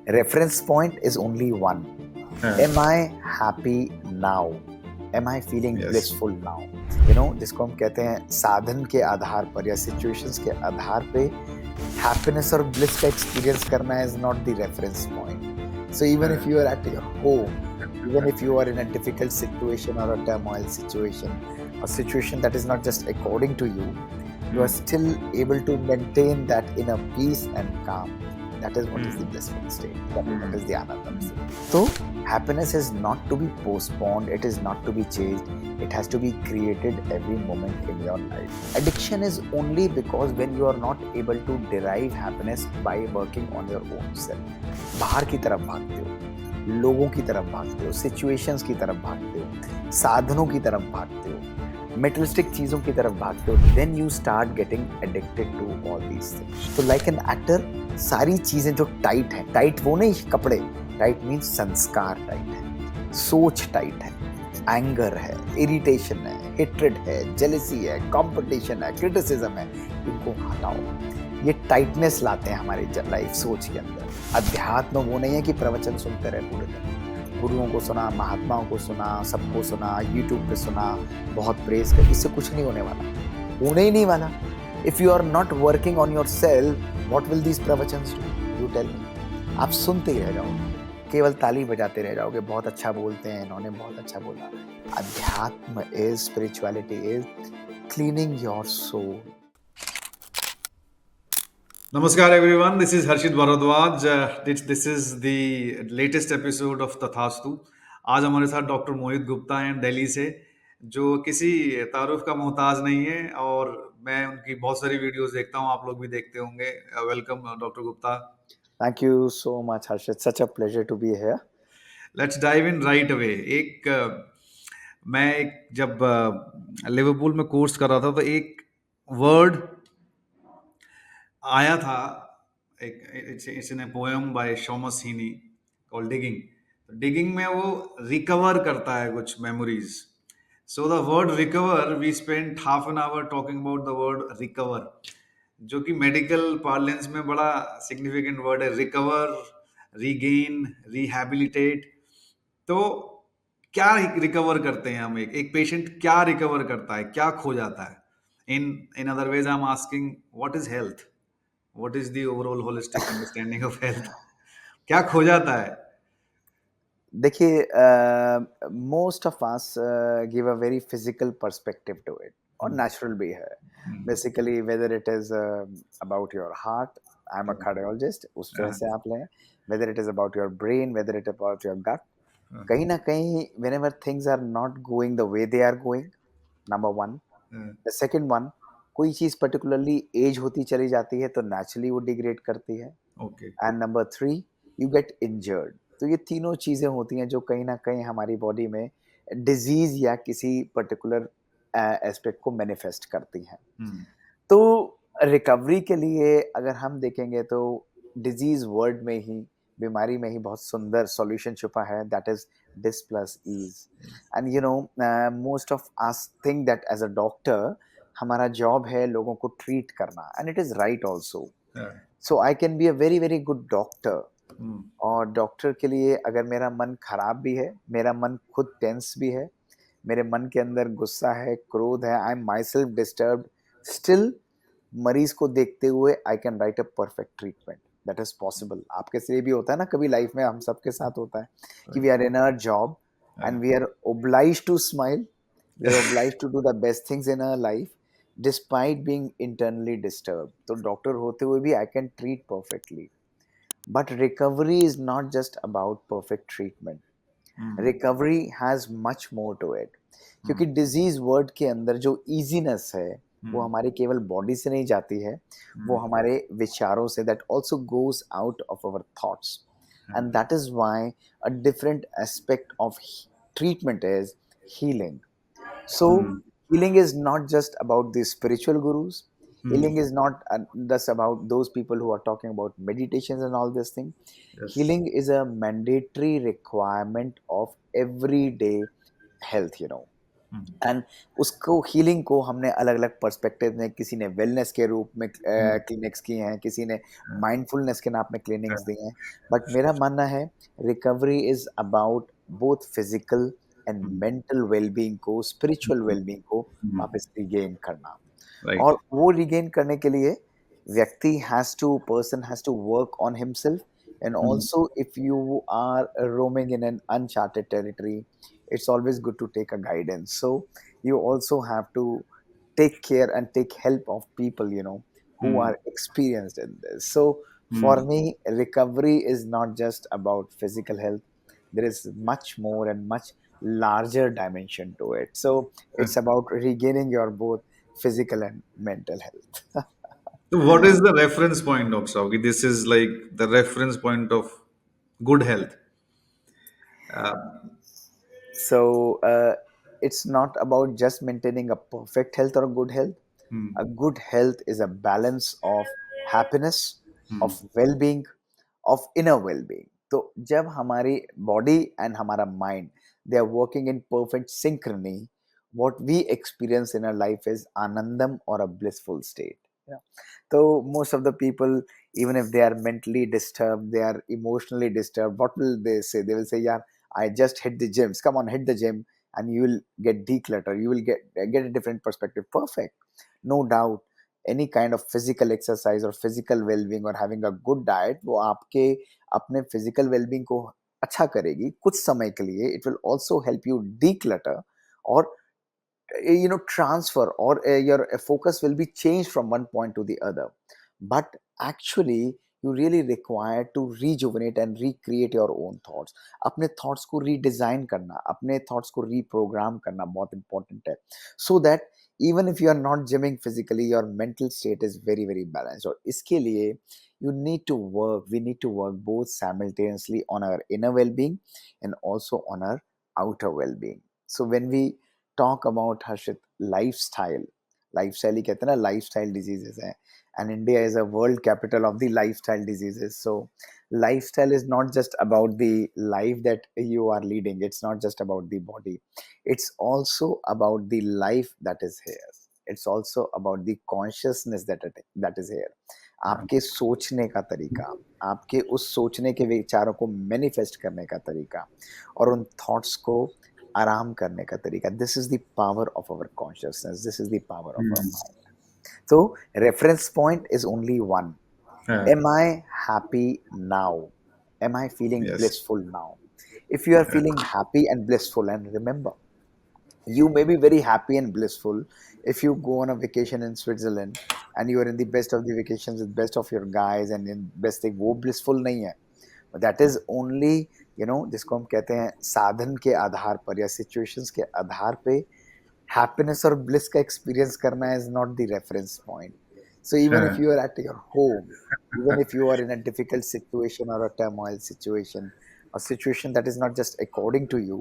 reference point is only one. Am I happy now? Am I feeling Yes. blissful now? जिसको हम कहते हैं साधन के आधार पर या सिचुएशंस के आधार पे हैप्पीनेस और ब्लिस का एक्सपीरियंस करना is not the reference point. So even if you are at your home, even if you are in a difficult situation or a turmoil situation, a situation that is not just according to you, you are still able to maintain that inner peace and calm. That is what is the blissful state. That is the anandam state. So happiness is not to be postponed. It is not to be chased. It has to be created every moment in your life. Addiction is only because when you are not able to derive happiness by working on your own self. बाहर की तरफ भागते हो, लोगों की तरफ भागते हो, सिचुएशंस की तरफ भागते हो, साधनों की तरफ भागते हो, मेटलिस्टिक चीजों की तरफ भागते हो, then you start getting addicted to all these things. तो लाइक एन एक्टर, सारी चीजें जो टाइट है, टाइट वो नहीं कपड़े, टाइट मीन्स संस्कार टाइट है, सोच टाइट है, एंगर है, इरिटेशन है, हेट्रेड है, जेलसी है, कंपटीशन है, क्रिटिसिज्म है, इनको हटाओ. ये टाइटनेस लाते हैं हमारी लाइफ सोच के अंदर. अध्यात्म वो नहीं है कि प्रवचन सुनते रहे पूरे दिन, गुरुओं को सुना, महात्माओं को सुना, सबको सुना, यूट्यूब पे सुना, बहुत प्रेज कर, इससे कुछ नहीं होने वाला, होने ही नहीं वाला. If you are not working on your self, what will these प्रवचन्स डू? You tell me. आप सुनते ही रह जाओगे, केवल ताली बजाते रह जाओगे, बहुत अच्छा बोलते हैं इन्होंने, बहुत अच्छा बोला. अध्यात्म is, spirituality is cleaning your soul. Namaskar everyone, this is Harshit Bharadwaj. This is the latest episode of तथास्तु. आज हमारे साथ डॉक्टर मोहित गुप्ता हैं दिल्ली से, जो किसी तारुफ का मोहताज नहीं है, और मैं उनकी बहुत सारी वीडियोस देखता हूं, आप लोग भी देखते होंगे. Welcome doctor Gupta. Thank you so much, Harshit. Such a pleasure to be here. Let's dive in right away. मैं जब लिवरपूल में कोर्स कर रहा था, तो एक वर्ड आया था, it's in a poem by Seamus Heaney called digging. Digging में वो रिकवर करता है कुछ memories. So the word recover, we spend half an hour talking about the word recover, जो कि मेडिकल पार्लेंस में बड़ा सिग्निफिकेंट वर्ड है. Recover, regain, rehabilitate. तो क्या रिकवर करते हैं हम? एक पेशेंट क्या रिकवर करता है, क्या खो जाता है? In other ways I am asking, what is health? What is the overall holistic understanding of health? क्या खो जाता है? देखिए, most of us give a very physical perspective to it, और natural भी है. Basically, whether it is about your heart, I'm a cardiologist, उस तरह से आप लें, whether it is about your brain, whether it is about your gut, कहीं ना कहीं whenever things are not going the way they are going, number one. The second one, कोई चीज particularly age होती चली जाती है तो naturally वो degrade करती है. Okay. And number 3, you get injured. तो ये तीनों चीजें होती हैं जो कहीं ना कहीं हमारी बॉडी में डिजीज या किसी पर्टिकुलर एस्पेक्ट को मैनिफेस्ट करती हैं. तो रिकवरी के लिए अगर हम देखेंगे तो डिजीज वर्ड में ही, बीमारी में ही बहुत सुंदर सॉल्यूशन छुपा है, that is dis plus ease. And you know, most of us think that as a doctor हमारा जॉब है लोगों को ट्रीट करना, and it is right also. So I can be a very very good doctor. और doctor के लिए अगर मेरा मन खराब भी है, मेरा मन खुद टेंस भी है, मेरे मन के अंदर गुस्सा है, क्रोध है, I am my self disturbed, still मरीज को देखते हुए आई can right a perfect treatment. That is possible. आपके से भी होता है ना, कभी लाइफ में हम सबके साथ होता है कि we are in our job and we are obliged to smile, we are obliged to do the best things in our life despite being internally disturbed. तो डॉक्टर होते हुए भी I can treat perfectly. But recovery is not just about perfect treatment. Recovery has much more to it. क्योंकि disease word के अंदर जो easiness है, वो हमारे केवल बॉडी से नहीं जाती है, वो हमारे विचारों से, that also goes out of our thoughts. And that is why a different aspect of treatment is healing. So healing is not just about the spiritual gurus. Healing is not just about those people who are talking about meditations and all this thing. Yes. Healing is a mandatory requirement of everyday health, you know. And उसको healing को हमने अलग अलग perspective में, किसी ने wellness के रूप में क्लिनिक्स किए हैं, किसी ने माइंडफुलनेस के नाम में क्लिनिक्स दिए हैं, बट मेरा मानना है recovery is about both physical and mental wellbeing को, स्पिरिचुअल वेलबींग को वापस रिगेन करना। राइट। और वो रिगेन करने के लिए व्यक्ति has to person has to work on himself, and also if you are roaming in an uncharted territory, it's always good to take a guidance. So you also have to take care and take help of people, you know, who are experienced in this. So for me, recovery is not just about physical health. There is much more and much larger dimension to it. So it's about regaining your both physical and mental health. So what is the reference point, Dr. Sauki? This is like the reference point of good health. So it's not about just maintaining a perfect health or a good health. A good health is a balance of happiness, of well-being, of inner well-being. तो जब हमारी body and हमारा mind, they are working in perfect synchrony, what we experience in our life is anandam or a blissful state. Yeah. So most of the people, even if they are mentally disturbed, they are emotionally disturbed, what will they say? They will say, yeah, I just hit the gyms. Come on, hit the gym and you will get declutter. You will get a different perspective. Perfect. No doubt. Any kind of physical exercise or physical well-being or having a good diet, वो आपके अपने physical well-being को अच्छा करेगी कुछ समय के लिए. It will also help you declutter or transfer, or your focus will be changed from one point to the other. But actually you really require to rejuvenate and recreate your own thoughts. अपने thoughts को redesign करना, अपने thoughts को reprogram करना बहुत important है, so that even if you are not gymming physically, your mental state is very very balanced. और इसके लिए we need to work both simultaneously on our inner well-being and also on our outer well-being. So when we talk about Harshit lifestyle ही कहते हैं ना, lifestyle diseases हैं, and India is a world capital of the lifestyle diseases. So lifestyle is not just about the life that you are leading. It's not just about the body. It's also about the life that is here. It's also about the consciousness that is here. आपके सोचने का तरीका, आपके उस सोचने के विचारों को मैनिफेस्ट करने का तरीका और उन थॉट्स को आराम करने का तरीका. This is the power of our consciousness. This is the power of our mind. So reference point is only one. Am I happy now? Am I feeling Yes. blissful now? If you are feeling happy and blissful, and remember, you may be very happy and blissful if you go on a vacation in Switzerland and you are in the best of the vacations with best of your guys and in best thing, वो blissful नहीं है. That is only, जिसको हम कहते हैं साधन के आधार पर या सिचुएशंस के आधार पे हैप्पीनेस और ब्लिस का एक्सपीरियंस करना is not the reference point. So even if you are at your home, even if you are in a difficult situation or a turmoil situation, a situation that is not just according to you,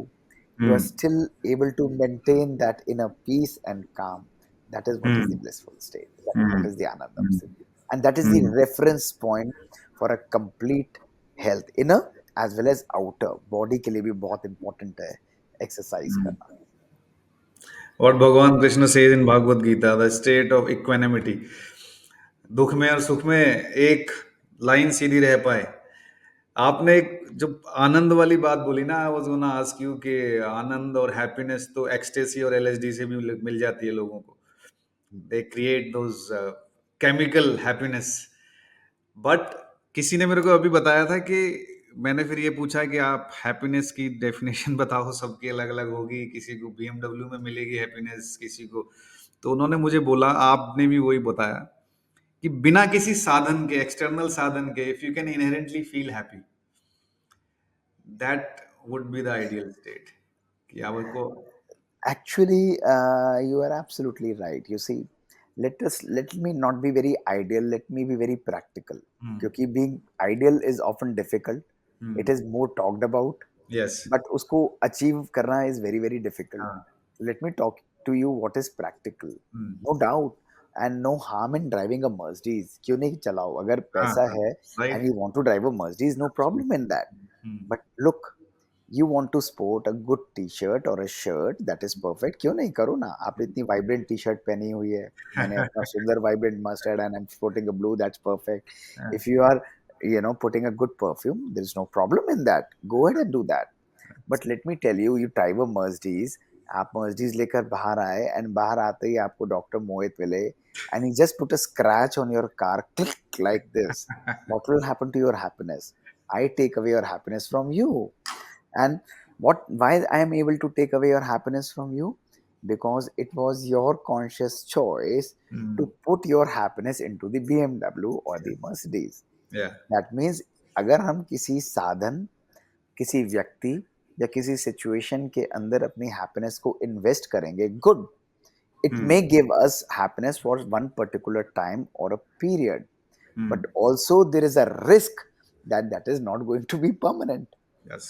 you are still able to maintain that inner peace and calm. That is what is the blissful state. That is what is the anandam state. And that is the reference point for a complete health, inner as well as outer. Body के लिए भी बहुत important है exercise करना. What Bhagavan Krishna says in Bhagavad Gita, the state of equanimity. दुख में और सुख में एक लाइन सीधी रह पाए. आपने जब आनंद वाली बात बोली ना, I was gonna ask you कि आनंद और हैप्पीनेस तो एक्सटेसी और एलएसडी से भी मिल जाती है लोगों को. They create those chemical happiness. But किसी ने मेरे को अभी बताया था कि मैंने फिर ये पूछा कि आप हैप्पीनेस की डेफिनेशन बताओ, सबकी अलग अलग होगी, किसी को बीएमडब्ल्यू में मिलेगी हैप्पीनेस, किसी को. तो उन्होंने मुझे बोला, आपने भी वही बताया कि बिना किसी साधन के, एक्सटर्नल साधन के, if you can inherently feel happy, that would be the ideal state. कि आपको Actually, you are absolutely right. You see, let me not be very ideal. Let me be very practical. क्योंकि being ideal is often difficult. It is more talked about, yes. but उसको achieve करना is very very difficult. Let me talk to you what is practical. No doubt, and no harm in driving a Mercedes. क्यों नहीं चलाओ? अगर पैसा है and right. you want to drive a Mercedes, no problem in that. But look, You want to sport a good t-shirt or a shirt, that is perfect. क्यों नहीं करो ना, आपने इतनी वाइब्रेंट टी शर्ट पहनी हुई है, मैंने अपना सुंदर vibrant mustard and I am sporting a blue, that's perfect. If you are, putting a good perfume, there is no problem in that, go ahead and do that. But let me tell you, you drive a Mercedes, आप Mercedes लेकर बाहर आए and बाहर आते ही आपको doctor मोहित मिले and he just put a scratch on your car, click like this. What will happen to your happiness? I take away your happiness from you. And why I am able to take away your happiness from you? Because it was your conscious choice to put your happiness into the BMW or the Mercedes. Yeah. That means अगर हम किसी साधन, किसी व्यक्ति या किसी situation के अंदर अपनी हैप्पीनेस को इन्वेस्ट करेंगे, good, it may give us happiness for one particular time or a period, but also there is a risk that that is not going to be permanent. Yes.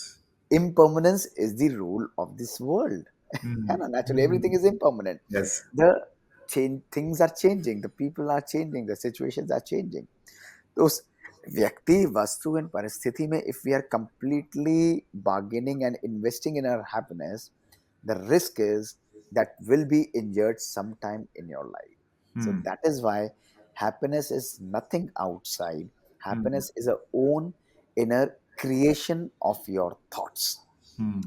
Impermanence is the rule of this world. And naturally everything is impermanent. Yes. The things are changing, the people are changing, the situations are changing. तो उस व्यक्ति, वस्तु and परिस्थिति में if we are completely bargaining and investing in our happiness, the risk is that will be injured sometime in your life. So that is why happiness is nothing outside. Happiness is a own inner creation of your thoughts.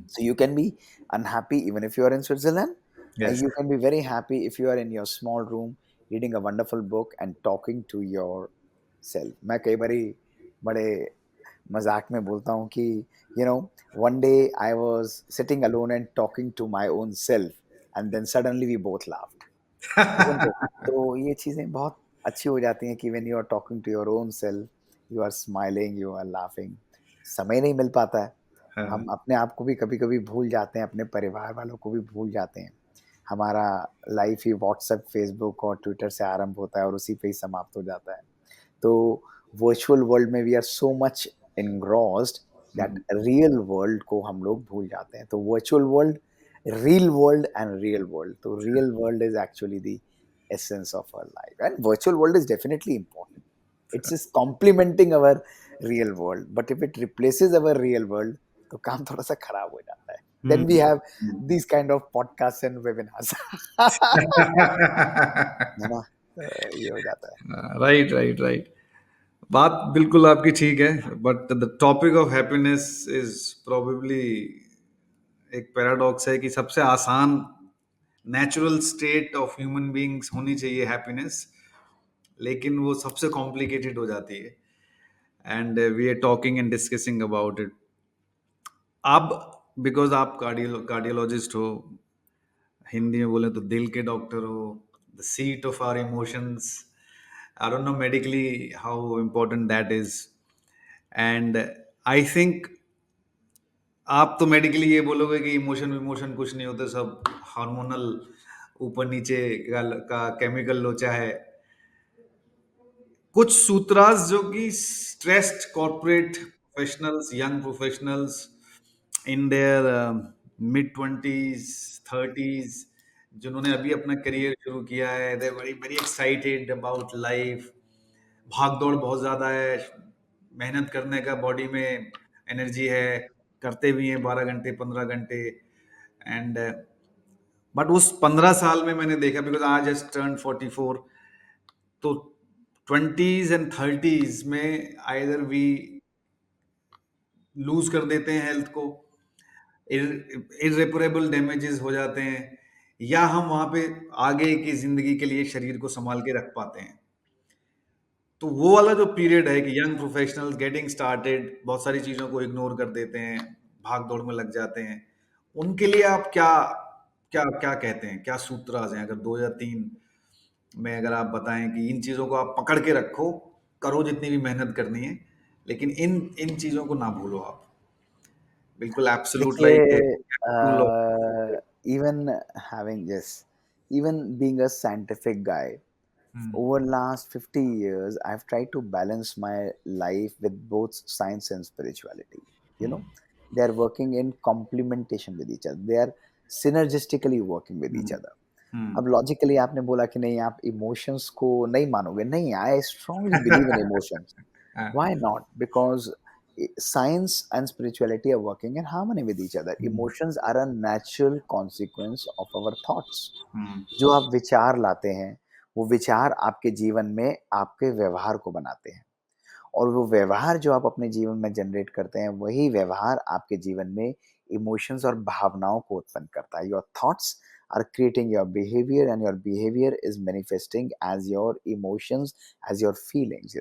So you can be unhappy even if you are in Switzerland, and Yes. you can be very happy if you are in your small room reading a wonderful book and talking to yourself. मैं कई बारी बड़े मजाक में बोलता हूँ कि one day I was sitting alone and talking to my own self, and then suddenly we both laughed. Isn't it? तो ये चीजें बहुत अच्छी हो जाती हैं कि when you are talking to your own self, you are smiling, you are laughing. समय नहीं मिल पाता है, हम अपने आप को भी कभी कभी भूल जाते हैं, अपने परिवार वालों को भी भूल जाते हैं. हमारा लाइफ ही व्हाट्सएप, फेसबुक और ट्विटर से आरंभ होता है और उसी पे ही समाप्त हो जाता है. तो वर्चुअल वर्ल्ड में we are so much engrossed that real world को हम लोग भूल जाते हैं. तो virtual world, real world and real world. So real world is actually the essence of our life, and virtual world is definitely important. It's just complementing our real world. But if it replaces our real world, तो काम थोड़ा सा खराब हो जाता है. Then we have these kind of podcasts and webinars. है ना? ये हो जाता है. Right right right. बात बिल्कुल आपकी ठीक है, but the topic of happiness is probably एक पैराडॉक्स है कि सबसे आसान natural state of human beings होनी चाहिए हैप्पीनेस, लेकिन वो सबसे कॉम्प्लिकेटेड हो जाती है. And we are talking and discussing about it. अब बिकॉज आप कार्डियोलॉजिस्ट हो, हिंदी में बोले तो दिल के डॉक्टर हो, the seat of our emotions. I don't know medically how important that is. And I think आप तो मेडिकली ये बोलोगे कि इमोशन कुछ नहीं होते, सब हार्मोनल ऊपर नीचे का केमिकल लोचा है. कुछ सूत्रास जो कि stressed corporate professionals, young professionals in their mid 20s 30s, जिन्होंने अभी अपना करियर शुरू किया है, they very very excited about life. भाग दौड़ बहुत ज्यादा है, मेहनत करने का बॉडी में एनर्जी है, करते भी हैं 12 घंटे 15 घंटे. एंड बट उस 15 साल में मैंने देखा, बिकॉज आई जस्ट टर्न 44, तो 20s एंड 30s में आइदर वी लूज कर देते हैं हेल्थ को, इररेपरेबल डैमेजेस हो जाते हैं, या हम वहां पे आगे की जिंदगी के लिए शरीर को संभाल के रख पाते हैं. तो वो वाला जो पीरियड है कि यंग प्रोफेशनल्स गेटिंग स्टार्टेड बहुत सारी चीजों को इग्नोर कर देते हैं, भाग दौड़ में लग जाते हैं, उनके लिए आप क्या क्या क्या कहते हैं, क्या सूत्रास हैं? अगर 2 या 3 में अगर आप बताएं कि इन चीजों को आप पकड़ के रखो, करो जितनी भी मेहनत करनी है, लेकिन इन इन चीजों को ना भूलो आप. बिल्कुल एब्सोल्यूट लाइक देखिए, rule of. even having this, even being a scientific guy, over last 50 years, I've tried to balance my life with both science and spirituality. You know, they are working in complementation with each other. They are synergistically working with each other. अब logically आपने बोला कि नहीं, आप emotions को नहीं मानोगे. नहीं, I strongly believe in emotions. Why not? Because science and spirituality are working in harmony with each other. Emotions are a natural consequence of our thoughts. Hmm. जो आप विचार लाते हैं, वो विचार आपके जीवन में आपके व्यवहार को बनाते हैं, और वो व्यवहार जो आप अपने जीवन में जनरेट करते हैं, वही व्यवहार आपके जीवन में इमोशंस और भावनाओं को उत्पन्न करता है। Your thoughts are creating your behaviour and your behaviour is manifesting as your emotions, as your feelings,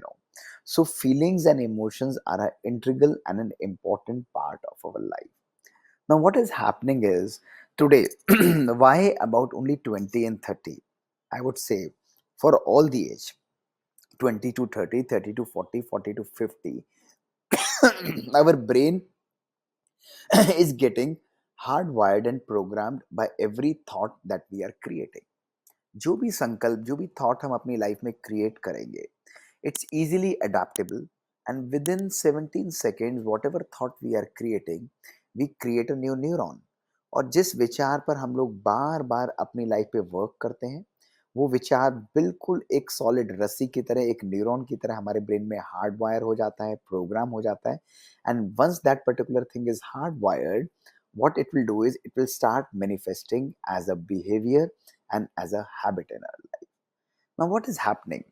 So feelings and emotions are an integral and an important part of our life. Now, what is happening is today, why about only 20 and 30? I would say for all the age, 20 to 30, 30 to 40, 40 to 50, our brain is getting hardwired and programmed by every thought that we are creating. जो भी संकल्प, जो भी thought हम अपनी life में create करेंगे, it's easily adaptable, and within 17 seconds whatever thought we are creating, we create a new neuron. और जिस विचार पर हम लोग बार बार अपनी लाइफ पे वर्क करते हैं, वो विचार बिल्कुल एक सॉलिड रस्सी की तरह, एक न्यूरॉन की तरह हमारे ब्रेन में हार्ड वायर हो जाता है, प्रोग्राम हो जाता है, and once that particular thing is hard wired, what it will do is it will start manifesting as a behavior and as a habit in our life. Now what is happening?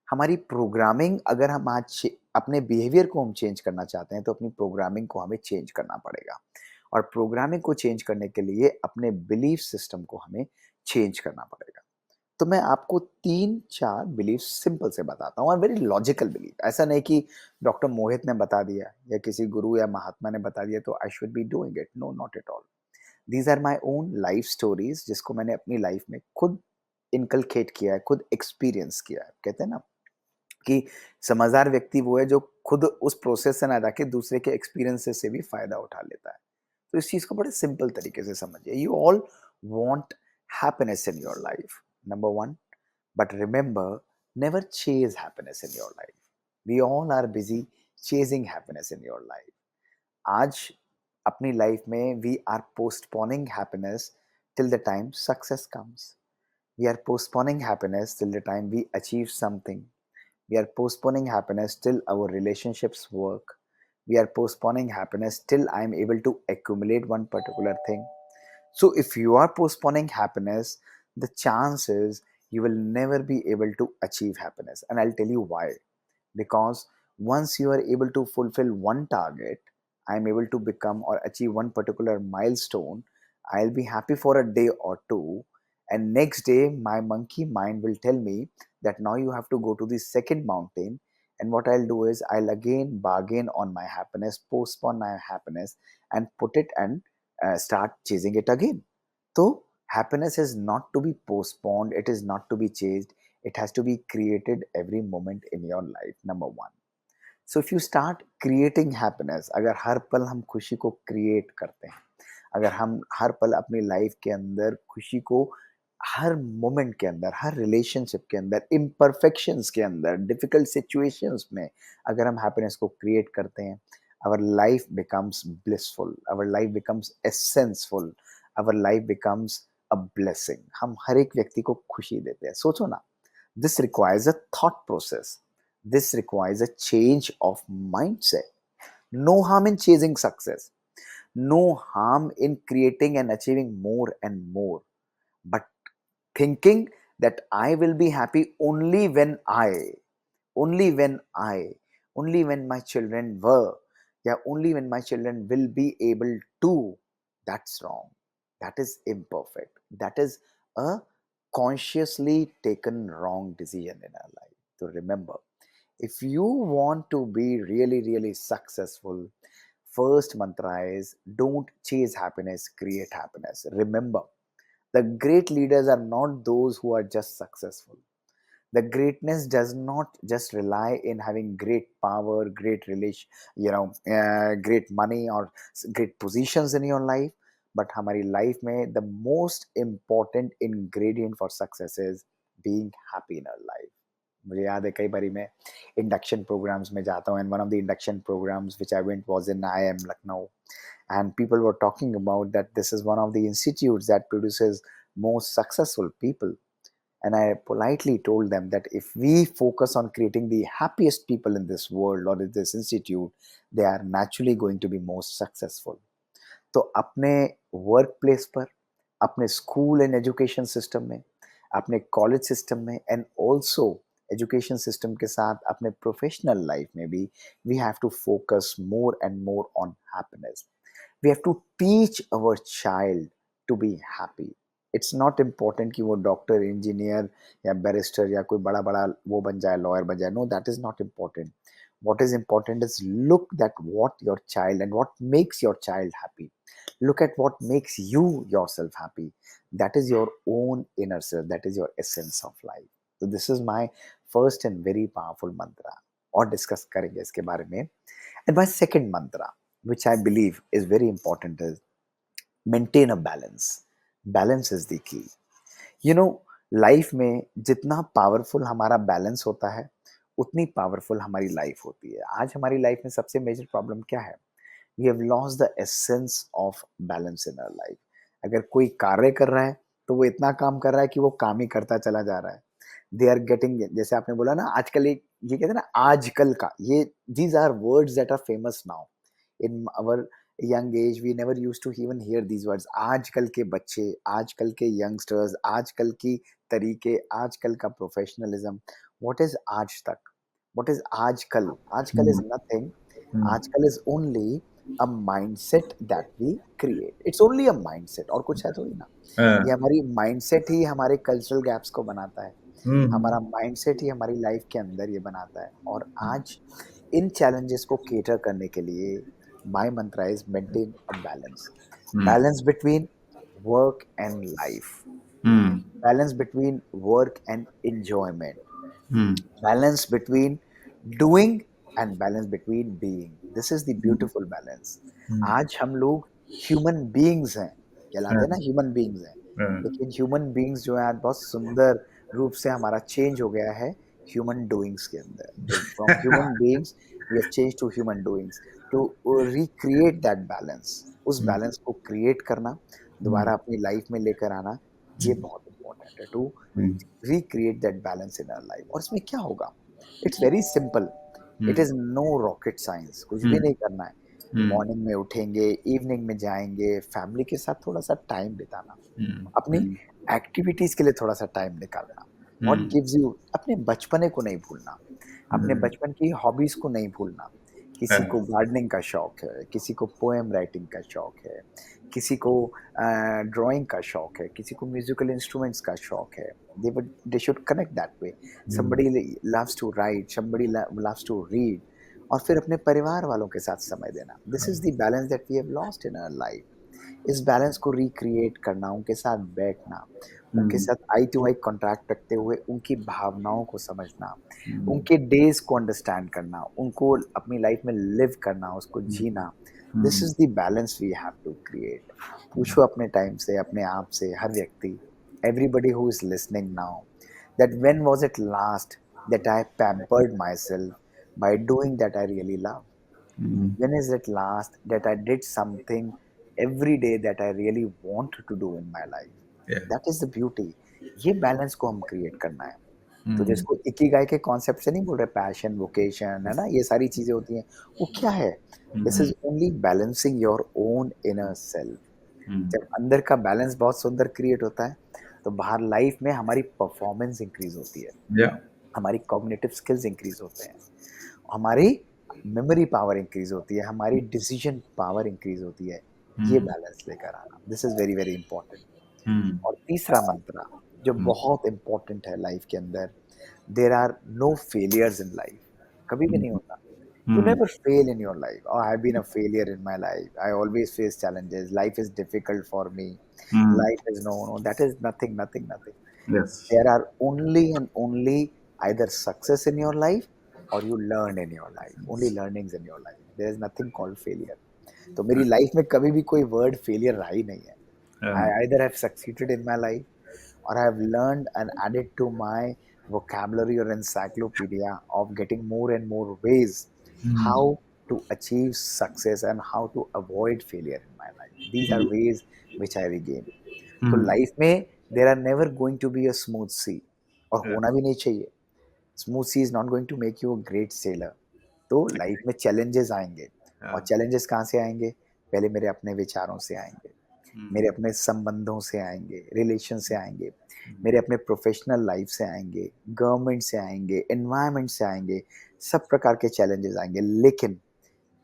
हमारी programming, अगर हम आज अपने behaviour को हम change करना चाहते हैं, तो अपनी प्रोग्रामिंग को हमें चेंज करना पड़ेगा, और प्रोग्रामिंग को चेंज करने के लिए अपने बिलीफ सिस्टम को हमें चेंज करना पड़ेगा। तो मैं आपको 3-4 बिलीफ सिंपल से बताता हूँ, और वेरी लॉजिकल बिलीफ। ऐसा नहीं कि डॉक्टर मोहित ने बता दिया या किसी गुरु या महात्मा ने बता दिया तो I should be doing it. No, not at all. These are my own life stories, जिसको मैंने अपनी लाइफ में खुद इनकलकेट किया है, खुद एक्सपीरियंस किया है। कहते हैं ना कि समझदार व्यक्ति वो है जो खुद उस प्रोसेस से ना जाके दूसरे के एक्सपीरियंसेस से भी फायदा उठा लेता है। तो इस चीज को बड़े सिंपल तरीके से समझिए। You all want happiness in your life, number one, but remember, never chase happiness in your life. We all are busy chasing happiness in your life. आज अपनी लाइफ में we are postponing happiness till the time success comes. We are postponing happiness till the time we achieve something. We are postponing happiness till our relationships work. We are postponing happiness till I am able to accumulate one particular thing. So if you are postponing happiness, the chance is you will never be able to achieve happiness. And I'll tell you why. Because once you are able to fulfill one target, I am able to become or achieve one particular milestone, I'll be happy for a day or two, and next day my monkey mind will tell me that now you have to go to the second mountain, and what I'll do is I'll again bargain on my happiness, postpone my happiness, and put it and start chasing it again. So happiness is not to be postponed, it is not to be chased, it has to be created every moment in your life, number one. So if you start creating happiness, अगर हर पल हम खुशी को create करते हैं, अगर हम हर पल अपनी लाइफ के अंदर खुशी को हर मोमेंट के अंदर, हर रिलेशनशिप के अंदर, इम्परफेक्शंस के अंदर, डिफिकल्ट सिचुएशंस में अगर हम हैप्पीनेस को क्रिएट करते हैं, our life becomes blissful, our life becomes essenceful, our life becomes a blessing. हम हर एक व्यक्ति को खुशी देते हैं। सोचो ना, this requires a thought process. This requires a change of mindset. No harm in chasing success. No harm in creating and achieving more and more. But thinking that I will be happy only when I, only when my children were, yeah, only when my children will be able to, that's wrong. That is imperfect. That is a consciously taken wrong decision in our life. So remember, if you want to be really, really successful, first mantra is don't chase happiness, create happiness. Remember, the great leaders are not those who are just successful. The greatness does not just rely in having great power, great relation, great money or great positions in your life. But हमारी life में the most important ingredient for success is being happy in our life. मुझे याद है कई बारी मैं induction programmes में जाता हूँ, and one of the induction programs which I went was in IIM Lucknow, and people were talking about that this is one of the institutes that produces most successful people. and I politely told them that if we focus on creating the happiest people in this world or in this institute, they are naturally going to be most successful. तो अपने work place पर, अपने school and education system में, अपने college system में and also education system के साथ अपने प्रोफेशनल लाइफ में भी we have to focus more and more on happiness. We have to teach our child to be happy. It's not important कि वो डॉक्टर, इंजीनियर या barrister या कोई बड़ा बड़ा वो बन जाए, लॉयर बन जाए. No, that is not important. What is important is look at what your child and what makes your child happy. Look at what makes you yourself happy. That is your own inner self. That is your essence of life. So this is my first and very powerful mantra. और discuss करेंगे इसके बारे में. And my second mantra, which I believe is very important, is maintain a balance. Balance is the key. You know, life में जितना powerful हमारा balance होता है, उतनी पावरफुल हमारी लाइफ होती है. आज हमारी लाइफ में सबसे मेजर प्रॉब्लम क्या है? We have lost the essence of balance in our life. अगर कोई कार्य कर रहा है, तो वो इतना काम कर रहा है कि वो काम ही करता चला जा रहा है. दे आर गेटिंग, जैसे आपने बोला ना आजकल, एक ये कहते हैं ना आजकल का, ये these are words that are famous now. In our young age we never used to even hear these words. आजकल के बच्चे, आजकल के यंगस्टर्स, आजकल की तरीके, आजकल का प्रोफेशनलिज्म. what is आज तक? what is आजकल? आजकल is nothing. आजकल is only a mindset that we create. it's only a mindset, और कुछ है थोड़ी ना. ये हमारी माइंडसेट ही हमारे कल्चरल गैप्स को बनाता है. हमारा माइंडसेट ही हमारी लाइफ के अंदर ये बनाता है. और आज इन चैलेंजेस को केटर करने के लिए my mantra is maintain a balance. Balance between work and life. Balance between work and enjoyment. Balance between doing and balance between being. This is the beautiful balance. आज हम लोग human beings हैं, कहलाते हैं ना human beings हैं. लेकिन human beings जो है आज बहुत सुंदर रूप से हमारा चेंज हो गया है human doings के अंदर. तो from human beings we have changed to human doings. to recreate that balance. उस बैलेंस को क्रिएट करना, दोबारा अपनी लाइफ में लेकर आना, ये बहुत इंपॉर्टेंट है. To recreate that balance in our life. और इसमें क्या होगा? It's very simple. It is no rocket science. कुछ भी नहीं करना है. मॉर्निंग में उठेंगे, इवनिंग में जाएंगे, फैमिली के साथ थोड़ा सा टाइम बिताना, अपनी एक्टिविटीज के लिए थोड़ा सा टाइम निकालना. What gives you, अपने बचपने को नहीं भूलना, अपने बचपन की हॉबीज को नहीं भूलना. किसी को गार्डनिंग का शौक है, किसी को पोएम राइटिंग का शौक है, किसी को ड्राइंग का शौक है, किसी को म्यूजिकल इंस्ट्रूमेंट्स का शौक है. They should connect that way. somebody loves to write, somebody loves to read. और फिर अपने परिवार वालों के साथ समय देना. This is the balance that we have lost in our life. इस बैलेंस को रिक्रिएट करना, उनके साथ बैठना, उनके साथ आई टू आई कॉन्टैक्ट रखते हुए उनकी भावनाओं को समझना, उनके डेज को अंडरस्टैंड करना, उनको अपनी लाइफ में लिव करना, उसको जीना. This is the balance we have to create. पूछो अपने टाइम से, अपने आप से, हर व्यक्ति, everybody who is listening now, that when was it last that I pampered myself by doing that I really love? When is it last that I did something every day that I really want to do in my life? That is the beauty. ये balance को हम create करना है. तो जिसको Ikigai के concept से नहीं बोल रहे, पैशन, वोकेशन, है ना, ये सारी चीजें होती हैं, वो क्या है? This is only balancing your own inner self. जब अंदर का बैलेंस बहुत सुंदर क्रिएट होता है, तो बाहर लाइफ में हमारी परफॉर्मेंस इंक्रीज होती है, हमारी कॉग्निटिव स्किल्स इंक्रीज होते हैं, हमारी मेमोरी पावर इंक्रीज होती है, हमारी डिसीजन पावर इंक्रीज होती है. ये बैलेंस लेकर आना, this is very very important. और तीसरा मंत्र जो बहुत इंपॉर्टेंट है लाइफ के अंदर, there are no failures in life. कभी भी नहीं होता. You never fail in your life. Oh, I've been a failure in my life. I always face challenges. Life is difficult for me. Life is no. That is nothing, nothing, nothing. Yes. There are only and only either success in your life or you learn in your life. Only learnings in your life. There is nothing called failure. तो मेरी life में कभी भी कोई word failure रहा ही नहीं है. I either have succeeded in my life or I have learned and added to my vocabulary or encyclopedia of getting more and more ways how to achieve success and how to avoid failure in my life. These are ways which I regain. So life में there are never going to be a smooth sea. और हाँ, होना भी नहीं चाहिए। Smooth sea is not going to make you a great sailor. तो life में challenges आएँगे, और हाँ, चैलेंजेस कहाँ से आएँगे? पहले मेरे अपने विचारों से आएँगे, मेरे हुँ, अपने संबंधों से आएँगे, रिलेशन से आएँगे, हुँ, मेरे अपने प्रोफ़ेशनल लाइफ़ से आएँगे, गवर्नमेंट से आएँगे, एनवायरनमेंट से आएँगे, सब प्रकार के चैलेंजेस आएँगे। लेकिन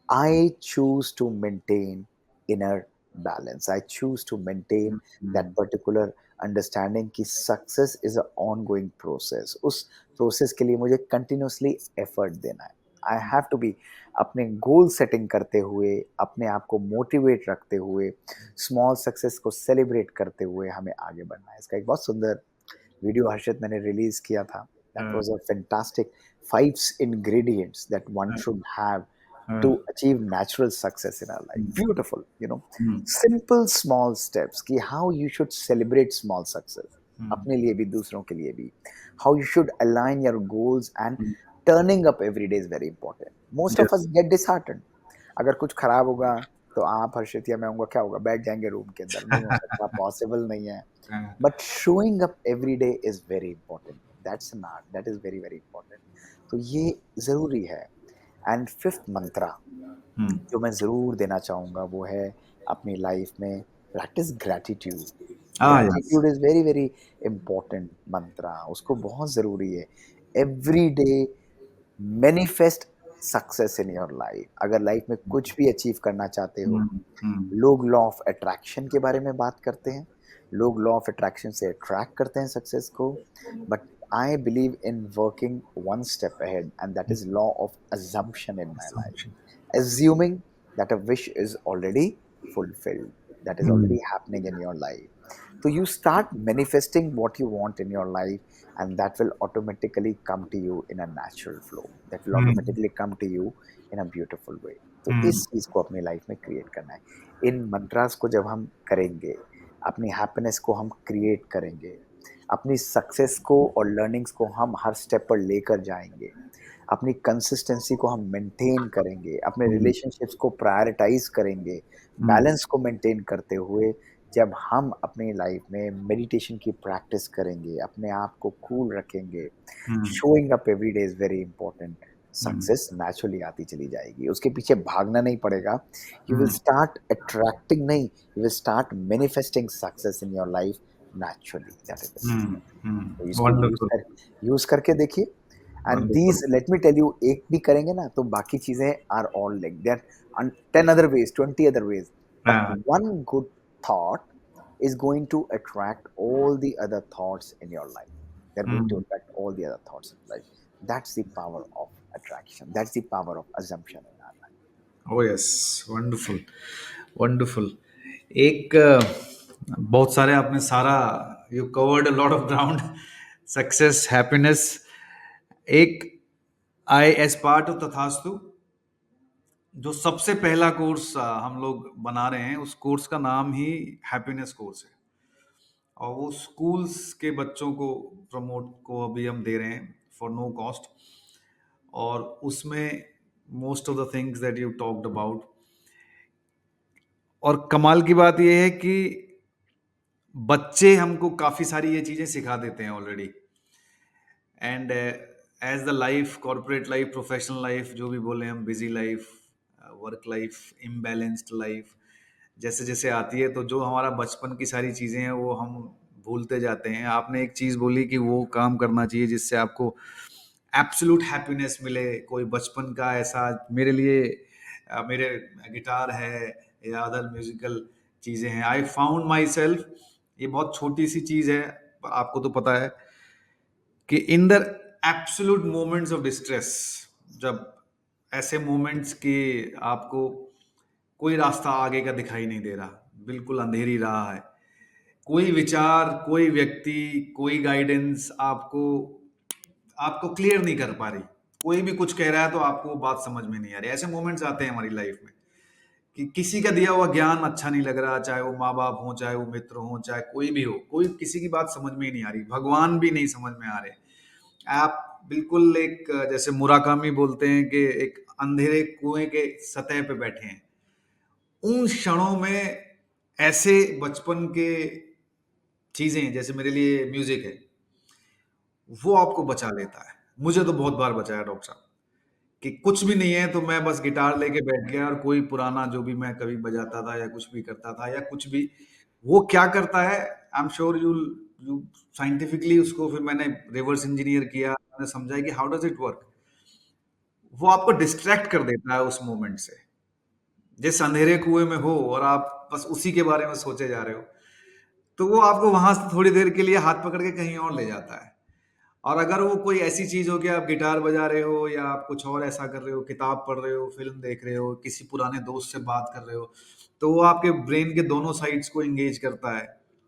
I choose to maintain inner balance. I choose to maintain that hmm, particular understanding कि success is a ongoing process. उस प्रोसेस के लिए मुझे कंटिन्यूअसली एफर्ट देना है। आई हुँ, हैव टू बी अपने गोल सेटिंग करते हुए, अपने आप को मोटिवेट रखते हुए, स्मॉल सक्सेस को सेलिब्रेट करते हुए हमें आगे बढ़ना है। इसका एक बहुत सुंदर वीडियो हर्षित मैंने रिलीज़ किया था। दैट हाँ, was a fantastic 5 ingredients that one हाँ, should have to हाँ, achieve natural success in our life. Hmm, Beautiful, hmm, simple small steps कि how you should celebrate small success. हुँ, अपने लिए भी, दूसरों के लिए भी. How you should align your goals and hmm, turning up every day is very important. Most of us yes, get disheartened. अगर कुछ खराब होगा तो आप हर्षित या मैं होऊँगा, क्या होगा? बैठ जाएँगे रूम के अंदर, नहीं हो सकता, पॉसिबल नहीं है. हाँ, But showing up every day is very important. That's an art. That is very, very important. तो ये ज़रूरी है. एंड फिफ्थ मंत्रा हुँ, जो मैं ज़रूर देना चाहूँगा वो है अपनी लाइफ में practice gratitude. Yes, gratitude is very, very important mantra, उसको बहुत ज़रूरी है। Every day manifest success in your life. अगर लाइफ में कुछ भी अचीव करना चाहते हो, हुँ, हुँ, लोग लॉ ऑफ अट्रैक्शन के बारे में बात करते हैं, लोग लॉ ऑफ अट्रैक्शन से अट्रैक्ट करते हैं सक्सेस को, but I believe in working one step ahead and that is law of assumption in my life. assumption, Assuming that a wish is already fulfilled, that is hmm, already happening in your life. So you start manifesting what you want in your life, and that will automatically come to you in a natural flow. That will hmm, automatically come to you in a beautiful way. तो हुँ, इस चीज़ को अपनी life में create करना है। इन मंत्रास को जब हम करेंगे, अपनी हैप्पीनेस को हम क्रिएट करेंगे, अपनी सक्सेस को और लर्निंग्स को हम हर स्टेप पर लेकर जाएँगे, अपनी कंसिस्टेंसी को हम मेंटेन करेंगे, अपने हुँ, रिलेशनशिप्स को प्रायोरिटाइज़ करेंगे, हुँ, बैलेंस को मेंटेन करते हुए जब हम अपनी लाइफ में मेडिटेशन की प्रैक्टिस करेंगे, अपने आप को कूल रखेंगे, हुँ, showing up every day is very important, hmm, success naturally आती चली जाएगी। उसके पीछे भागना नहीं पड़ेगा। You will hmm, start attracting नहीं, you will start manifesting success in your life naturally, that is the truth. हुँ, तो हुँ, इसको वंडरफुल, यूज़ करके देखिए। And wonderful, these let me tell you, एक भी करेंगे ना तो बाकी चीज़ें are all like there, 10 other ways, 20 other ways, but हाँ, one good thought is going to attract all the other thoughts in your life. They're going to hmm, attract all the other thoughts in life. That's the power of attraction. That's the power of assumption in our life. Oh yes, wonderful, wonderful. एक बहुत सारे आपने सारा you covered a lot of ground success, happiness. एक I as part of तथास्तु जो सबसे पहला कोर्स हम लोग बना रहे हैं उस कोर्स का नाम ही हैप्पीनेस कोर्स है और वो स्कूल्स के बच्चों को प्रमोट को अभी हम दे रहे हैं फॉर नो कॉस्ट और उसमें most of the things that you talked about और कमाल की बात ये है कि बच्चे हमको काफ़ी सारी ये चीज़ें सिखा देते हैं already and as the life corporate life professional life जो भी बोले हम busy life work life imbalanced life जैसे जैसे आती है तो जो हमारा बचपन की सारी चीज़ें हैं वो हम भूलते जाते हैं। आपने एक चीज़ बोली कि वो काम करना चाहिए जिससे आपको एब्सोल्यूट हैप्पीनेस मिले। कोई बचपन का ऐसा मेरे लिए मेरे गिटार है या अदर म्यूजिकल चीज़ें हैं। आई फाउंड माई सेल्फ ये बहुत छोटी सी चीज़ है पर आपको तो पता है कि in the absolute moments of distress जब ऐसे मोमेंट्स के आपको कोई रास्ता आगे का दिखाई नहीं दे रहा, बिल्कुल अंधेरी रहा है, कोई विचार, कोई व्यक्ति, कोई गाइडेंस आपको आपको क्लियर नहीं कर पा रही, कोई भी कुछ कह रहा है तो आपको वो बात समझ में नहीं आ रही। ऐसे मोमेंट्स आते हैं हमारी लाइफ में कि किसी का दिया हुआ ज्ञान अच्छा नहीं लग रहा, चाहे वो माँ बाप हो, चाहे वो मित्र हो, चाहे कोई भी हो, कोई किसी की बात समझ में ही नहीं आ रही, भगवान भी नहीं समझ में आ रहे। आप बिल्कुल एक जैसे मुराकामी बोलते हैं कि एक अंधेरे कुएं के सतह पे बैठे हैं। उन क्षणों में ऐसे बचपन के चीजें जैसे मेरे लिए म्यूजिक है वो आपको बचा लेता है। मुझे तो बहुत बार बचाया डॉक्टर साहब, कि कुछ भी नहीं है तो मैं बस गिटार लेके बैठ गया और कोई पुराना जो भी मैं कभी बजाता था या कुछ भी करता था या कुछ भी, वो क्या करता है, I am sure you scientifically उसको फिर मैंने रिवर्स इंजीनियर किया, मैंने समझा कि हाउ डज इट वर्क। वो आपको डिस्ट्रैक्ट कर देता है उस मोमेंट से। जिस अंधेरे कुएं में हो और आप बस उसी के बारे में सोचे जा रहे हो, तो वो आपको वहां से थोड़ी देर के लिए हाथ पकड़ के कहीं और ले जाता है। और अगर वो कोई ऐसी चीज हो कि आप गिटार बजा रहे हो या आप कुछ और ऐसा कर रहे हो, किताब पढ़ रहे हो, फिल्म देख रहे हो, किसी पुराने दोस्त से बात कर रहे हो, तो वो आपके ब्रेन के दोनों साइड्स को एंगेज करता है।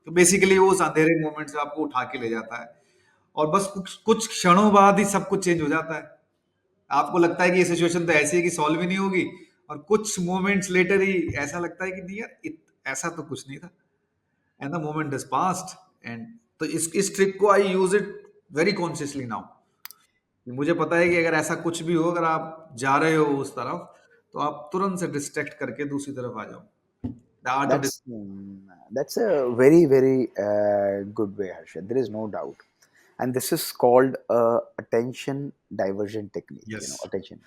तो बेसिकली वो उस अंधेरे मोमेंट से आपको उठा के ले जाता है और बस कुछ कुछ क्षणों बाद ही सब कुछ चेंज हो जाता है। आपको लगता है कि ये सिचुएशन तो ऐसी है कि सॉल्व ही नहीं होगी, और कुछ मोमेंट्स लेटर ही ऐसा लगता है कि नहीं यार, ऐसा तो कुछ नहीं था, and the moment is past. And तो इस ट्रिक को I use it very consciously now. मुझे पता है कि अगर ऐसा कुछ भी हो, अगर आप जा रहे हो उस तरफ, तो आप तुरंत से डिस्ट्रैक्ट करके दूसरी तरफ आ जाओ। The art of That's a very very good way, Harshit. There is no doubt, and this is called attention diversion technique. Yes. Attention.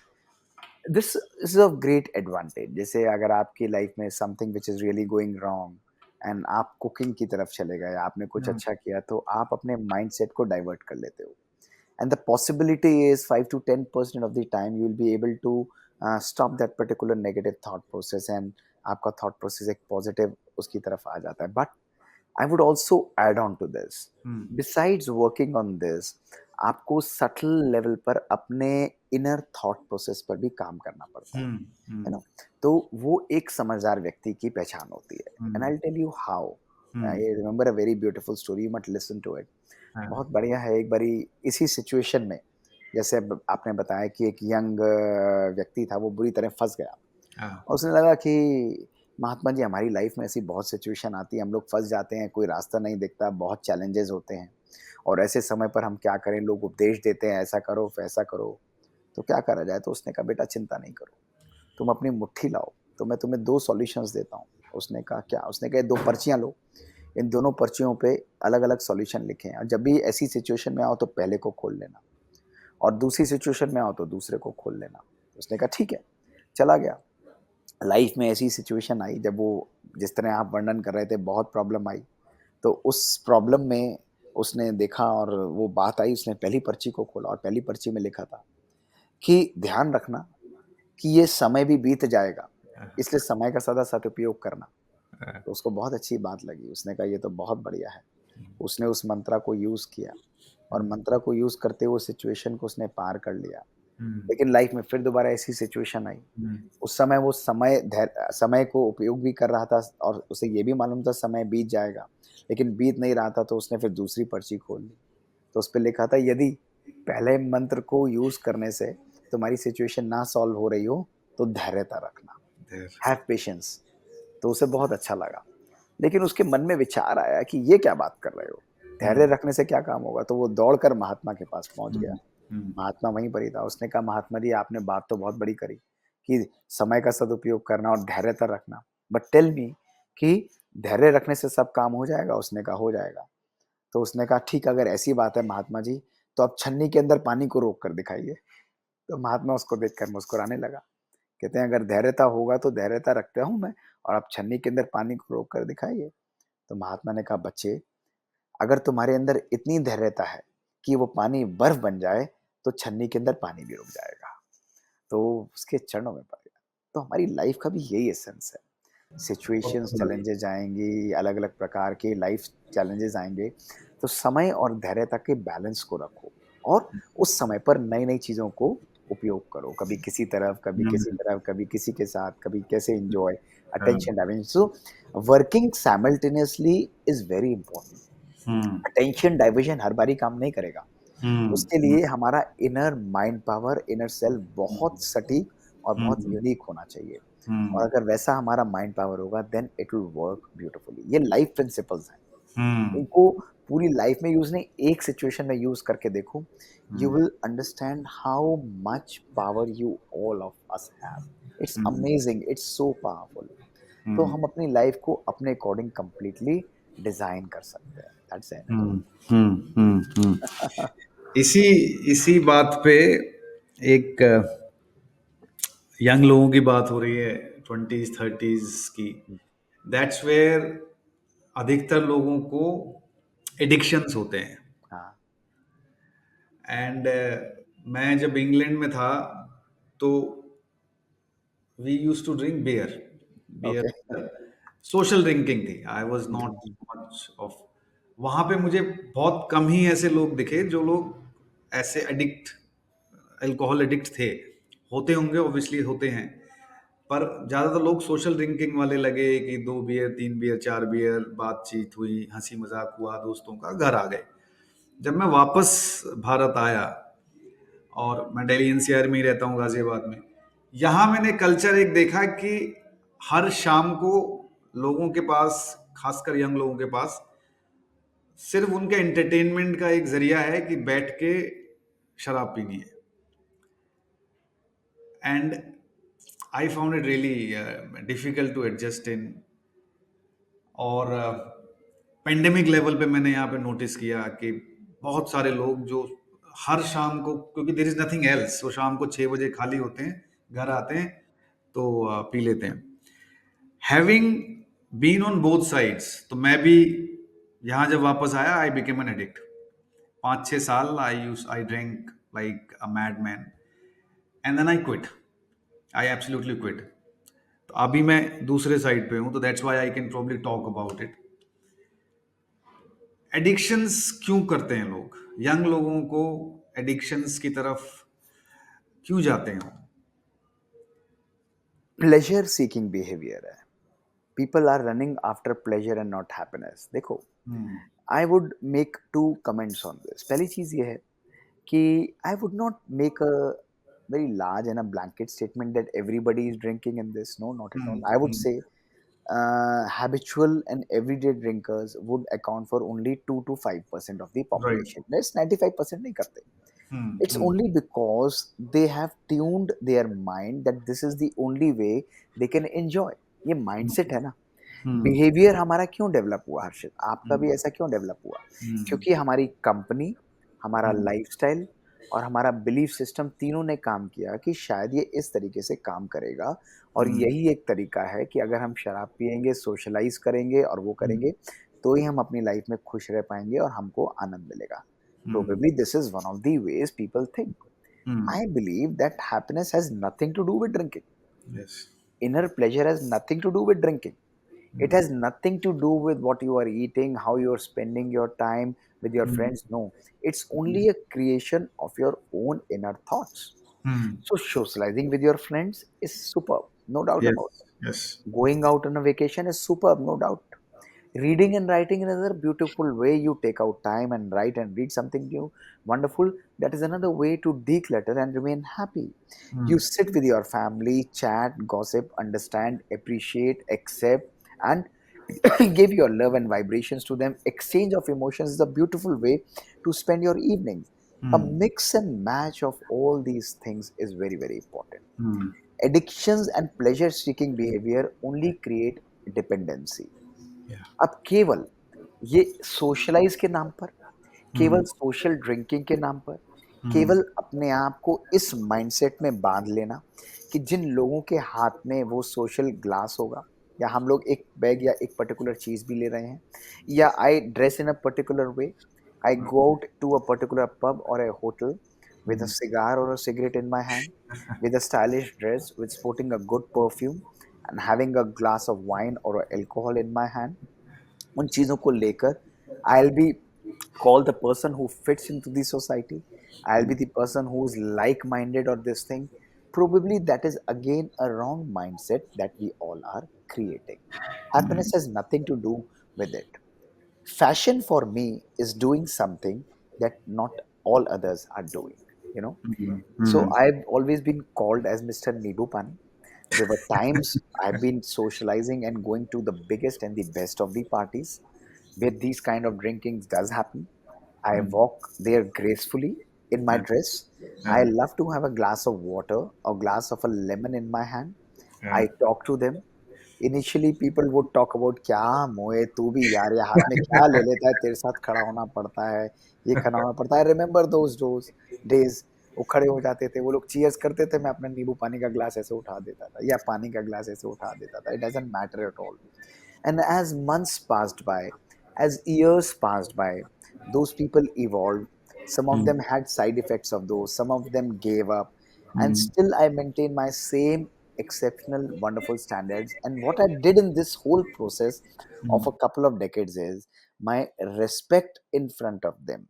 This is a great advantage. जैसे अगर आपकी लाइफ में something which is really going wrong and आप cooking की तरफ चले गए, आपने कुछ अच्छा किया, तो आप अपने माइंडसेट को डाइवर्ट कर लेते हो. And the possibility is 5 to 10% of the time you will be able to stop that particular negative thought process, and आपका thought process एक positive उसकी तरफ आ जाता है. But I would also add on to this. Besides working on this, आपको subtle level पर अपने inner thought process पर भी काम करना पड़ता है. You know, तो वो एक समझदार व्यक्ति की पहचान होती है. And I'll tell you how. I remember a very beautiful story. You might listen to it. बहुत बढ़िया है. एक बारी इसी सिचुएशन में, जैसे आपने बताया कि एक यंग व्यक्ति था, वो बुरी तरह फंस गया और उसने लगा कि महात्मा जी, हमारी लाइफ में ऐसी बहुत सिचुएशन आती है, हम लोग फंस जाते हैं, कोई रास्ता नहीं दिखता, बहुत चैलेंजेस होते हैं और ऐसे समय पर हम क्या करें, लोग उपदेश देते हैं ऐसा करो वैसा करो, तो क्या करा जाए. तो उसने कहा, बेटा चिंता नहीं करो, तुम अपनी मुट्ठी लाओ, तो मैं तुम्हें 2 सॉल्यूशंस देता हूँ. उसने कहा क्या? उसने कहा 2 पर्चियाँ लो, इन दोनों पर्चियों पे अलग-अलग सॉल्यूशन लिखे हैं और जब भी ऐसी सिचुएशन में आओ तो पहले को खोल लेना और दूसरी सिचुएशन में आओ तो दूसरे को खोल लेना. उसने कहा ठीक है. चला गया. लाइफ में ऐसी सिचुएशन आई जब वो, जिस तरह आप वर्णन कर रहे थे, बहुत प्रॉब्लम आई, तो उस प्रॉब्लम में उसने देखा और वो बात आई, उसने पहली पर्ची को खोला और पहली पर्ची में लिखा था कि ध्यान रखना कि ये समय भी बीत जाएगा, इसलिए समय का सदा सदुपयोग करना. तो उसको बहुत अच्छी बात लगी. उसने कहा ये तो बहुत बढ़िया है. उसने उस मंत्रा को यूज़ किया और मंत्रा को यूज़ करते हुए सिचुएशन को उसने पार कर लिया. लेकिन लाइफ में फिर दोबारा ऐसी सिचुएशन आई. उस समय वो समय को उपयोग भी कर रहा था और उसे ये भी मालूम था समय बीत जाएगा, लेकिन बीत नहीं रहा था, तो उसने फिर दूसरी पर्ची खोल ली. तो उस पे लिखा था, यदि पहले मंत्र को यूज़ करने से तुम्हारी सिचुएशन ना सॉल्व हो रही हो तो धैर्यता रखना, हैव पेशेंस. तो उसे बहुत अच्छा लगा. लेकिन उसके मन में विचार आया कि ये क्या बात कर रहे हो, धैर्य रखने से क्या काम होगा. तो वो दौड़कर महात्मा के पास पहुंच गया. महात्मा वहीं पर ही था. उसने कहा, महात्मा जी, आपने बात तो बहुत बड़ी करी कि समय का सदुपयोग करना और धैर्यता रखना, बट टेल मी कि धैर्य रखने से सब काम हो जाएगा. उसने कहा हो जाएगा. तो उसने कहा ठीक, अगर ऐसी बात है महात्मा जी, तो आप छन्नी के अंदर पानी को रोक कर दिखाइए. तो महात्मा उसको देखकर मुस्कुराने लगा. कहते हैं, अगर धैर्यता होगा तो धैर्यता रखता हूँ मैं, और आप छन्नी के अंदर पानी को रोक कर दिखाइए. तो महात्मा ने कहा, बच्चे, अगर तुम्हारे अंदर इतनी धैर्यता है कि वो पानी बर्फ बन जाए, तो छन्नी के अंदर पानी भी रुक जाएगा. तो उसके चरणों में पड़ गया. तो हमारी लाइफ का भी यही एसेंस है. सिचुएशंस, चैलेंजेस आएंगी, अलग अलग प्रकार के लाइफ चैलेंजेस आएंगे, तो समय और धैर्यता के बैलेंस को रखो और उस समय पर नई नई चीज़ों को उपयोग करो. कभी किसी तरफ, कभी किसी तरफ, कभी किसी के साथ, कभी कैसे enjoy. Attention diversion. So working simultaneously is very important. Attention diversion हर बारी काम नहीं करेगा. उसके लिए हमारा inner mind power, inner self बहुत सटीक और बहुत यूनिक होना चाहिए. और अगर वैसा हमारा माइंड पावर होगा, then it will work beautifully. ये लाइफ प्रिंसिपल्स हैं. इनको पूरी लाइफ में यूज नहीं, एक सिचुएशन में यूज करके देखो. You will understand how much power you all of us have. It's amazing, it's so powerful. तो हम अपनी लाइफ को अपने अकॉर्डिंग कंप्लीटली डिजाइन कर सकते हैं. That's it. इसी इसी बात पे एक यंग लोगों की बात हो रही है, 20s 30s की। दैट्स वेयर अधिकतर लोगों को एडिक्शंस होते हैं। हाँ, एंड मैं जब इंग्लैंड में था तो we use to drink beer. Okay. Beer social drinking थी। I was not much of, वहां पे मुझे बहुत कम ही ऐसे लोग दिखे जो लोग ऐसे एडिक्ट, अल्कोहल एडिक्ट थे। होते होंगे, ऑब्वियसली होते हैं, पर ज्यादातर लोग सोशल ड्रिंकिंग वाले लगे कि 2 बियर 3 बियर 4 बियर, बातचीत हुई, हंसी मजाक हुआ दोस्तों का, घर आ गए। जब मैं वापस भारत आया, और मैं दिल्ली एनसीआर में ही रहता हूँ, गाजियाबाद में, यहाँ मैंने कल्चर एक देखा कि हर शाम को लोगों के पास, खासकर यंग लोगों के पास, सिर्फ उनके एंटरटेनमेंट का एक जरिया है कि बैठ के शराब पीनी है। And I found it really difficult to adjust in. और पेंडेमिक लेवल पे मैंने यहाँ पे नोटिस किया कि बहुत सारे लोग जो हर शाम को, क्योंकि देर इज नथिंग एल्स, वो शाम को 6 बजे खाली होते हैं, घर आते हैं, तो पी लेते हैं। Having been on both sides, तो मैं भी यहाँ जब वापस आया, आई बिकेम एन एडिक्ट। 5-6 साल I drink like a mad man, and then I quit. I absolutely quit. तो अभी मैं दूसरे साइड पे हूँ, तो that's why I can probably talk about it. Addictions क्यों करते हैं लोग, यंग लोगों को एडिक्शंस की तरफ क्यों जाते हैं? प्लेजर सीकिंग बिहेवियर है। People are running after pleasure and not happiness. देखो, hmm, I would make two comments on this. पहली चीज ये है कि I would not make a very large and a blanket statement that everybody is drinking in this. No, not at all. I would say habitual and everyday drinkers would account for only 2 to 5% of the right. population. That's 95% नहीं करते. हम्म, It's only because they have tuned their mind that this is the only way they can enjoy. ये mindset है ना. हम्म, behaviour हमारा क्यों develop हुआ हर्षित? आपका भी हम्म, ऐसा क्यों डेवलप हुआ? हम्म, क्योंकि हमारी कंपनी, हमारा हम्म, लाइफस्टाइल और हमारा बिलीफ सिस्टम तीनों ने काम किया कि शायद ये इस तरीके से काम करेगा, और हम्म, यही एक तरीका है कि अगर हम शराब पिएँगे, सोशलाइज़ करेंगे और वो करेंगे, तो ही हम अपनी लाइफ में खुश रह पाएँगे और हमको आनंद मिलेगा। हम्म, Probably this is one of the ways people think. Hmm, I believe that happiness has nothing to do with drinking. Yes, Inner pleasure has nothing to do with drinking. It has nothing to do with what you are eating, how you are spending your time with your hmm, friends. No, it's only a creation of your own inner thoughts. Hmm, So, socializing with your friends is superb, no doubt yes, about yes, it. Going out on a vacation is superb, no doubt. Reading and writing is another beautiful way. You take out time and write and read something new, wonderful. That is another way to declutter and remain happy. You hmm, sit with your family, chat, gossip, understand, appreciate, accept, and give your love and vibrations to them. Exchange of emotions is a beautiful way to spend your evenings. A hmm, mix and match of all these things is very, very important. Hmm, Addictions and pleasure seeking behavior only create dependency. या, अब केवल ये socialise के नाम पर, केवल हम्म, social drinking के नाम पर, हम्म, केवल अपने आप को इस माइंडसेट में बांध लेना कि जिन लोगों के हाथ में वो सोशल ग्लास होगा, या हम लोग एक बैग या एक पर्टिकुलर चीज भी ले रहे हैं, या I dress in a particular way, I go out to a particular pub और a hotel with a hmm, cigar or a cigarette in my hand, with a stylish dress, with sporting a good perfume, and having a glass of wine or alcohol in my hand, उन चीज़ों को लेकर I'll be called the person who fits into the society. I'll be the person who's like-minded or this thing. Probably that is again a wrong mindset that we all are creating. Happiness has nothing to do with it. Fashion for me is doing something that not all others are doing, you know. Hmm, So hmm, I've always been called as Mr. Nibu Pani. There were times I've been socializing and going to the biggest and the best of the parties where these kind of drinkings does happen. I hmm, walk there gracefully in my या, dress. I या, love to have a glass of water or glass of a lemon in my hand. या, I talk to them. Initially people would talk about क्या मोए तू भी यार ये हाथ में क्या ले लेता है, तेरे साथ खड़ा होना पड़ता है, ये करना होना पड़ता है। Remember those days. वो खड़े हो जाते थे, वो लोग चीयर्स करते थे, मैं अपना नींबू पानी का ग्लास ऐसे उठा देता था या पानी का ग्लास ऐसे उठा देता था। It doesn't matter at all. And as months passed by, as years passed by, those people evolved. Some of them had side effects of those, some of them gave up, and Hmm. still I maintain my same exceptional, wonderful standards. And what I did in this whole process of a couple of decades is my respect in front of them.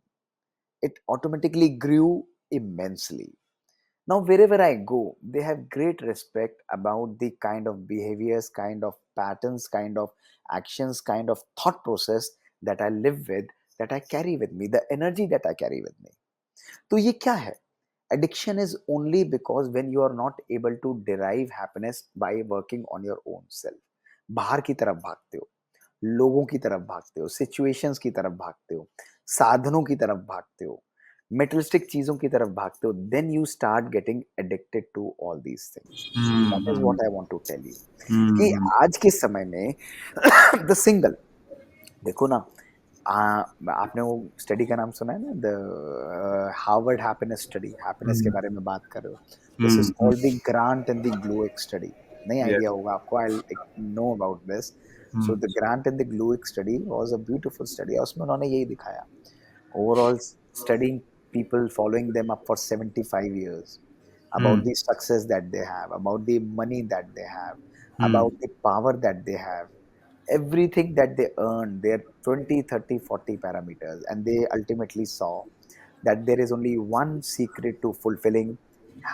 It automatically grew immensely. Now, wherever I go, they have great respect about the kind of behaviors, kind of patterns, kind of actions, kind of thought process that I live with, that I carry with me, the energy that I carry with me. तो ये क्या है? Addiction is only because when you are not able to derive happiness by working on your own self. बाहर की तरफ भागते हो, लोगों की तरफ भागते हो, सिचुएशंस की तरफ भागते हो, साधनों की तरफ भागते हो, मेटलिस्टिक चीज़ों की तरफ भागते हो, then you start getting addicted to all these things. That is Hmm. What I want to tell you कि Hmm. आज के समय में द सिंगल देखो ना आपने वो स्टडी का नाम सुना है ना the Harvard happiness study happiness के Hmm. बारे में बात कर रहे हो this is Hmm. Hmm. Called the Grant and the Glueck study नहीं Yes. आइडिया होगा आपको I know about this Hmm. So the Grant and the Glueck study was a beautiful study और उसमें उन्होंने यही दिखाया overall studying people following them up for 75 years Hmm. about the success that they have about the money that they have Hmm. about the power that they have everything that they earn their 20, 30, 40 parameters and they ultimately saw that there is only one secret to fulfilling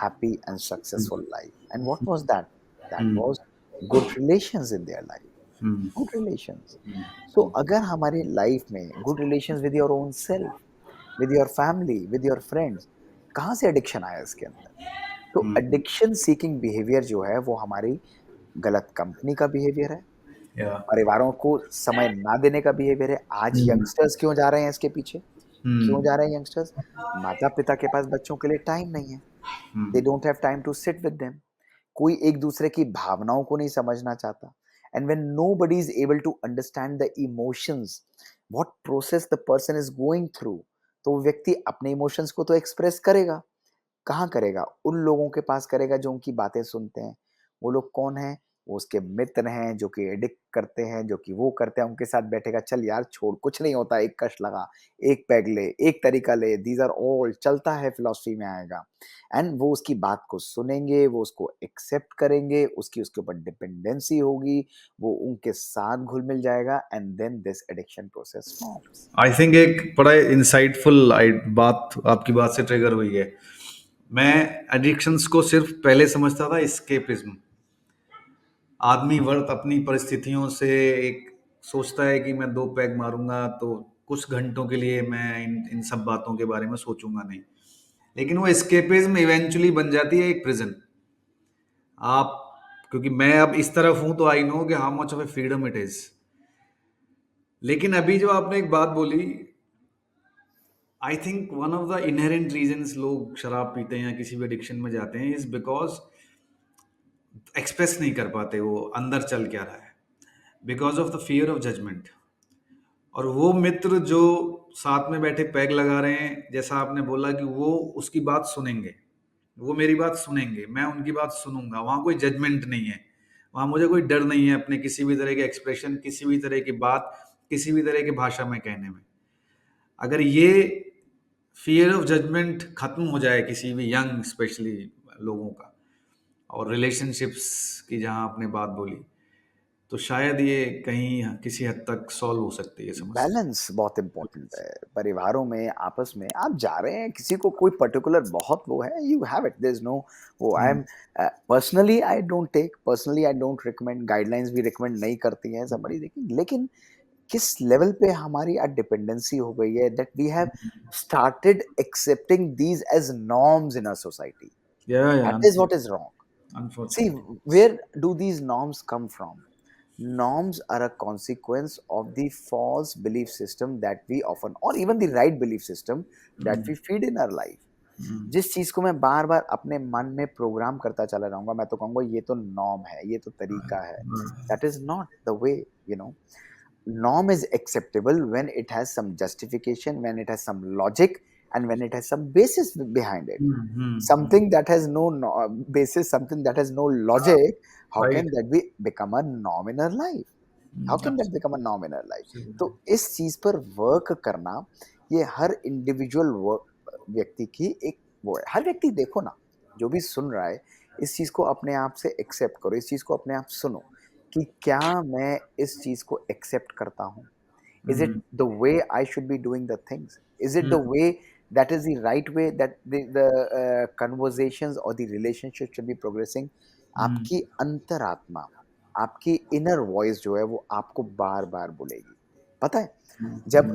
happy and successful life and what was that that Hmm. was good relations in their life Hmm. good relations so अगर हमारे life में good relations with your own self with your family with your friends कहाँ से addiction आया इसके अंदर तो Hmm. Addiction seeking behaviour जो है वो हमारी गलत कंपनी का बिहेवियर है Yeah. परिवारों को समय ना देने का बिहेवियर है आज Hmm. यंगस्टर्स क्यों जा रहे हैं इसके पीछे क्यों Hmm. जा रहे हैं यंगस्टर्स माता पिता के पास बच्चों के लिए टाइम नहीं है they Hmm. Don't have time to sit with them कोई एक दूसरे की भावनाओं को नहीं समझना चाहता and when nobody is able to understand the emotions what process the person is going through तो वो व्यक्ति अपने इमोशंस को तो एक्सप्रेस करेगा कहाँ करेगा उन लोगों के पास करेगा जो उनकी बातें सुनते हैं वो लोग कौन हैं वो उसके मित्र हैं जो कि एडिक्ट करते हैं जो कि वो करते हैं उनके साथ बैठेगा चल यार छोड़ कुछ नहीं होता एक कश लगा एक पैग ले एक तरीका ले दीज आर ऑल चलता है फिलॉसफी में आएगा एंड वो उसकी बात को सुनेंगे, वो उसको एक्सेप्ट करेंगे, उसकी उसके ऊपर डिपेंडेंसी होगी, वो उनके साथ घुल-मिल जाएगा and then this addiction process forms. I think एक बड़ा इंसाइटफुल बात आपकी बात से ट्रिगर हुई है। मैं एडिक्शंस को सिर्फ पहले समझता था एस्केपिज्म। आदमी वर्त अपनी परिस्थितियों से एक सोचता है कि मैं 2 पैग मारूँगा तो कुछ घंटों के लिए मैं इन इन सब बातों के बारे में सोचूँगा नहीं। लेकिन वो एस्केपिज़्म इवेंचुअली बन जाती है एक प्रिज़न। आप क्योंकि मैं अब इस तरफ हूँ तो आई नो कि how much of a freedom it is. लेकिन अभी जो आपने एक बात बोली, I think one of the inherent reasons लोग शराब पीते हैं या किसी भी एडिक्शन में जाते हैं इज़ बिकॉज़ एक्सप्रेस नहीं कर पाते वो अंदर चल क्या रहा है। Because of the fear of judgement. और वो मित्र जो साथ में बैठे पैग लगा रहे हैं, जैसा आपने बोला कि वो उसकी बात सुनेंगे, वो मेरी बात सुनेंगे, मैं उनकी बात सुनूंगा, वहां कोई जजमेंट नहीं है, वहां मुझे कोई डर नहीं है अपने किसी भी तरह के एक्सप्रेशन, किसी भी तरह की बात, किसी भी तरह की भाषा में कहने में। अगर ये फियर ऑफ जजमेंट खत्म हो जाए किसी भी यंग स्पेशली लोगों का, और रिलेशनशिप्स की जहां आपने बात बोली, तो शायद ये कहीं किसी हद तक सॉल्व हो सकती है समस्या। बैलेंस बहुत इम्पोर्टेंट है। परिवारों में, आपस में आप जा रहे हैं, किसी को कोई पर्टिकुलर बहुत वो है, you have it, there is no वो I hmm, am personally I don't recommend guidelines भी रिकमेंड नहीं करती हैं समबडी देखिए लेकिन किस लेवल पे हमारी डिपेंडेंसी हो गई है that we have started accepting these as norms in our society या that is what is wrong see unfortunately. Where do these norms come from norms are a consequence of the false belief system that we often or even the right belief system that we feed in our life जिस चीज को मैं बार बार अपने मन में programme करता चला जाऊंगा, मैं तो कहूंगा ये तो नॉर्म है, ये तो तरीका है. That is not the way, you know. Norm is acceptable when it has some justification, when it has some logic, and when it has some basis behind it. Something that has basis, something that has no logic, how Right. can that be become a norm in our life? How can that become a norm in our life? तो इस चीज पर work करना, ये हर individual व्यक्ति की एक वो है. हर व्यक्ति देखो ना, जो भी सुन रहा है, इस चीज को अपने आप से एक्सेप्ट करो, इस चीज को अपने आप सुनो कि क्या मैं इस चीज को एक्सेप्ट करता हूँ. Is it the way I should be doing the things? Is it the way that is the right way that the conversations or the relationship should be progressing? आपकी अंतरात्मा, आपकी इनर वॉइस जो है वो आपको बार बार बोलेगी. पता है, जब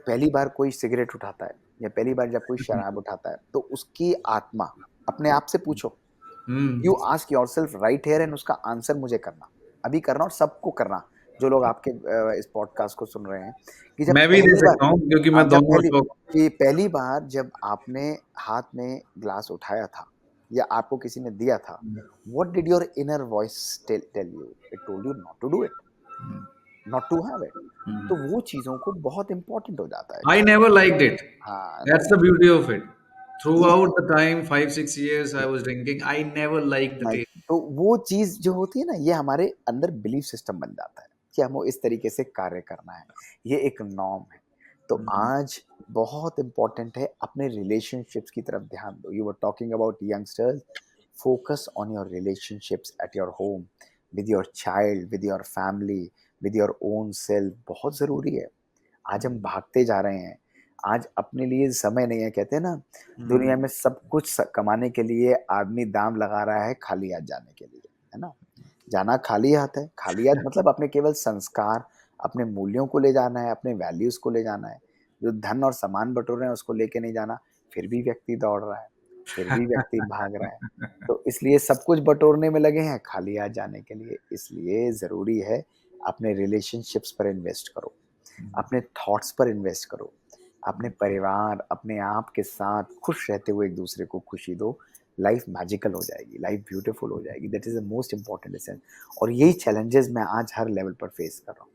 पहली बार कोई सिगरेट उठाता है या पहली बार जब कोई शराब उठाता है, तो उसकी आत्मा, अपने आप से पूछो, you ask yourself right here and उसका आंसर मुझे करना, अभी करना और सबको करना, जो लोग आपके इस पॉडकास्ट को सुन रहे हैं, कि जब मैं भी दे पहली बार, सकता हूँ क्योंकि मैं जब दोनों शौक. पहली बार जब आपने हाथ में ग्लास उठाया था या आपको किसी ने दिया था, what did your inner voice tell you? It told you not to do it, not to have it. तो वो चीजों को बहुत इंपॉर्टेंट हो जाता है. I never liked it. हाँ, That's the beauty of it. ये Throughout the time, 5-6 years I was drinking, I never liked the नहीं, taste. तो वो चीज जो होती है ना, ये हमारे अंदर बिलीफ सिस्टम बन जाता है कि हमको इस तरीके से कार्य करना है, ये एक नॉर्म है. तो आज बहुत इंपॉर्टेंट है अपने रिलेशनशिप्स की तरफ ध्यान दो. You were talking about youngsters, focus on your relationships at your home, with your child, with your family, with your own self. बहुत जरूरी है. आज हम भागते जा रहे हैं, आज अपने लिए समय नहीं है. कहते हैं ना, दुनिया में सब कुछ कमाने के लिए आदमी दाम लगा रहा है खाली हाथ जाने के लिए, है ना. जाना खाली हाथ है. खाली हाथ मतलब अपने केवल संस्कार, अपने मूल्यों को ले जाना है, अपने वैल्यूज को ले जाना है. जो धन और सामान बटोर रहे हैं उसको लेके नहीं जाना. फिर भी व्यक्ति दौड़ रहा है, फिर भी व्यक्ति भाग रहा है. तो इसलिए सब कुछ बटोरने में लगे हैं खाली हाथ जाने के लिए. इसलिए जरूरी है अपने रिलेशनशिप्स पर इन्वेस्ट करो, अपने थॉट्स पर इन्वेस्ट करो, अपने परिवार, अपने आप के साथ खुश रहते हुए एक दूसरे को खुशी दो. लाइफ मैजिकल हो जाएगी, लाइफ ब्यूटीफुल हो जाएगी. That is the most important essence. और यही चैलेंजेस मैं आज हर लेवल पर फेस कर रहा हूँ.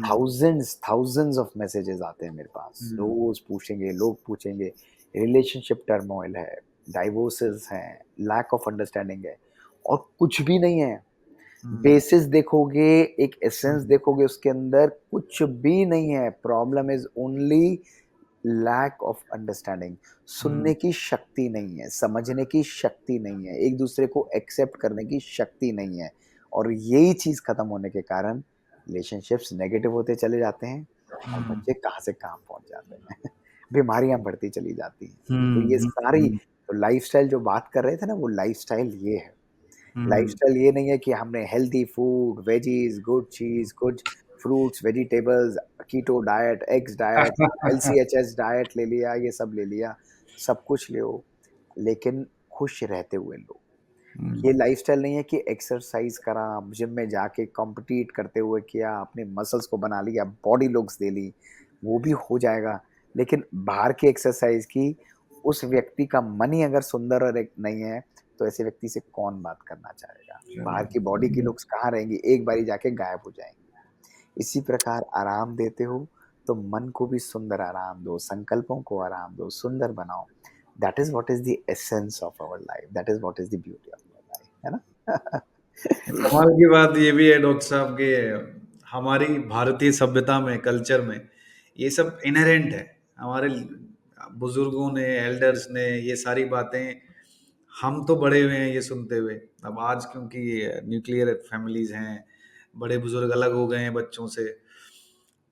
थाउजेंड्स ऑफ मैसेजेस आते हैं मेरे पास, रोज पूछेंगे, लोग पूछेंगे. रिलेशनशिप टर्मोइल है, डाइवोर्सेस हैं, लैक ऑफ अंडरस्टैंडिंग है, और कुछ भी नहीं है. बेसिस देखोगे, एक एसेंस देखोगे, उसके अंदर कुछ भी नहीं है. Problem is only lack of understanding. सुनने की शक्ति नहीं है, समझने की शक्ति नहीं है, एक दूसरे को एक्सेप्ट करने की शक्ति नहीं है. और यही चीज खत्म होने के कारण रिलेशनशिप्स नेगेटिव होते चले जाते हैं और बच्चे कहाँ से कहाँ पहुंच जाते हैं. बीमारियां बढ़ती चली जाती हैं. तो ये सारी, तो लाइफस्टाइल जो बात कर रहे थे ना, वो लाइफस्टाइल ये है. लाइफस्टाइल ये नहीं है कि हमने healthy food, veggies, good cheese, good fruits, vegetables, keto diet, eggs diet, LCHS diet ले लिया, ये सब ले लिया. सब कुछ लो, लेकिन खुश रहते हुए लो. ये लाइफस्टाइल नहीं है कि एक्सरसाइज करा, जिम में जाके कॉम्पिटिट करते हुए किया, अपने मसल्स को बना लिया, बॉडी लुक्स दे ली. वो भी हो जाएगा, लेकिन बाहर की एक्सरसाइज की, उस व्यक्ति का मन ही अगर सुंदर और नहीं है, तो ऐसे व्यक्ति से कौन बात करना चाहेगा. बाहर की बॉडी की लुक्स कहाँ रहेंगी, एक बारी जाके गायब हो जाएंगी. इसी प्रकार आराम देते हो तो मन को भी सुंदर आराम दो, संकल्पों को आराम दो, सुंदर बनाओ. That is what is the essence of our life, that is what is the beauty of our life, है ना. कमाल की बात ये भी है डॉक्टर साहब के, हमारी भारतीय सभ्यता में, कल्चर में ये सब इनहेरेंट है. हमारे बुजुर्गों ने, एल्डर्स ने ये सारी बातें, हम तो बड़े हुए हैं ये सुनते हुए. अब आज क्योंकि न्यूक्लियर फैमिलीज हैं, बड़े बुजुर्ग अलग हो गए हैं बच्चों से,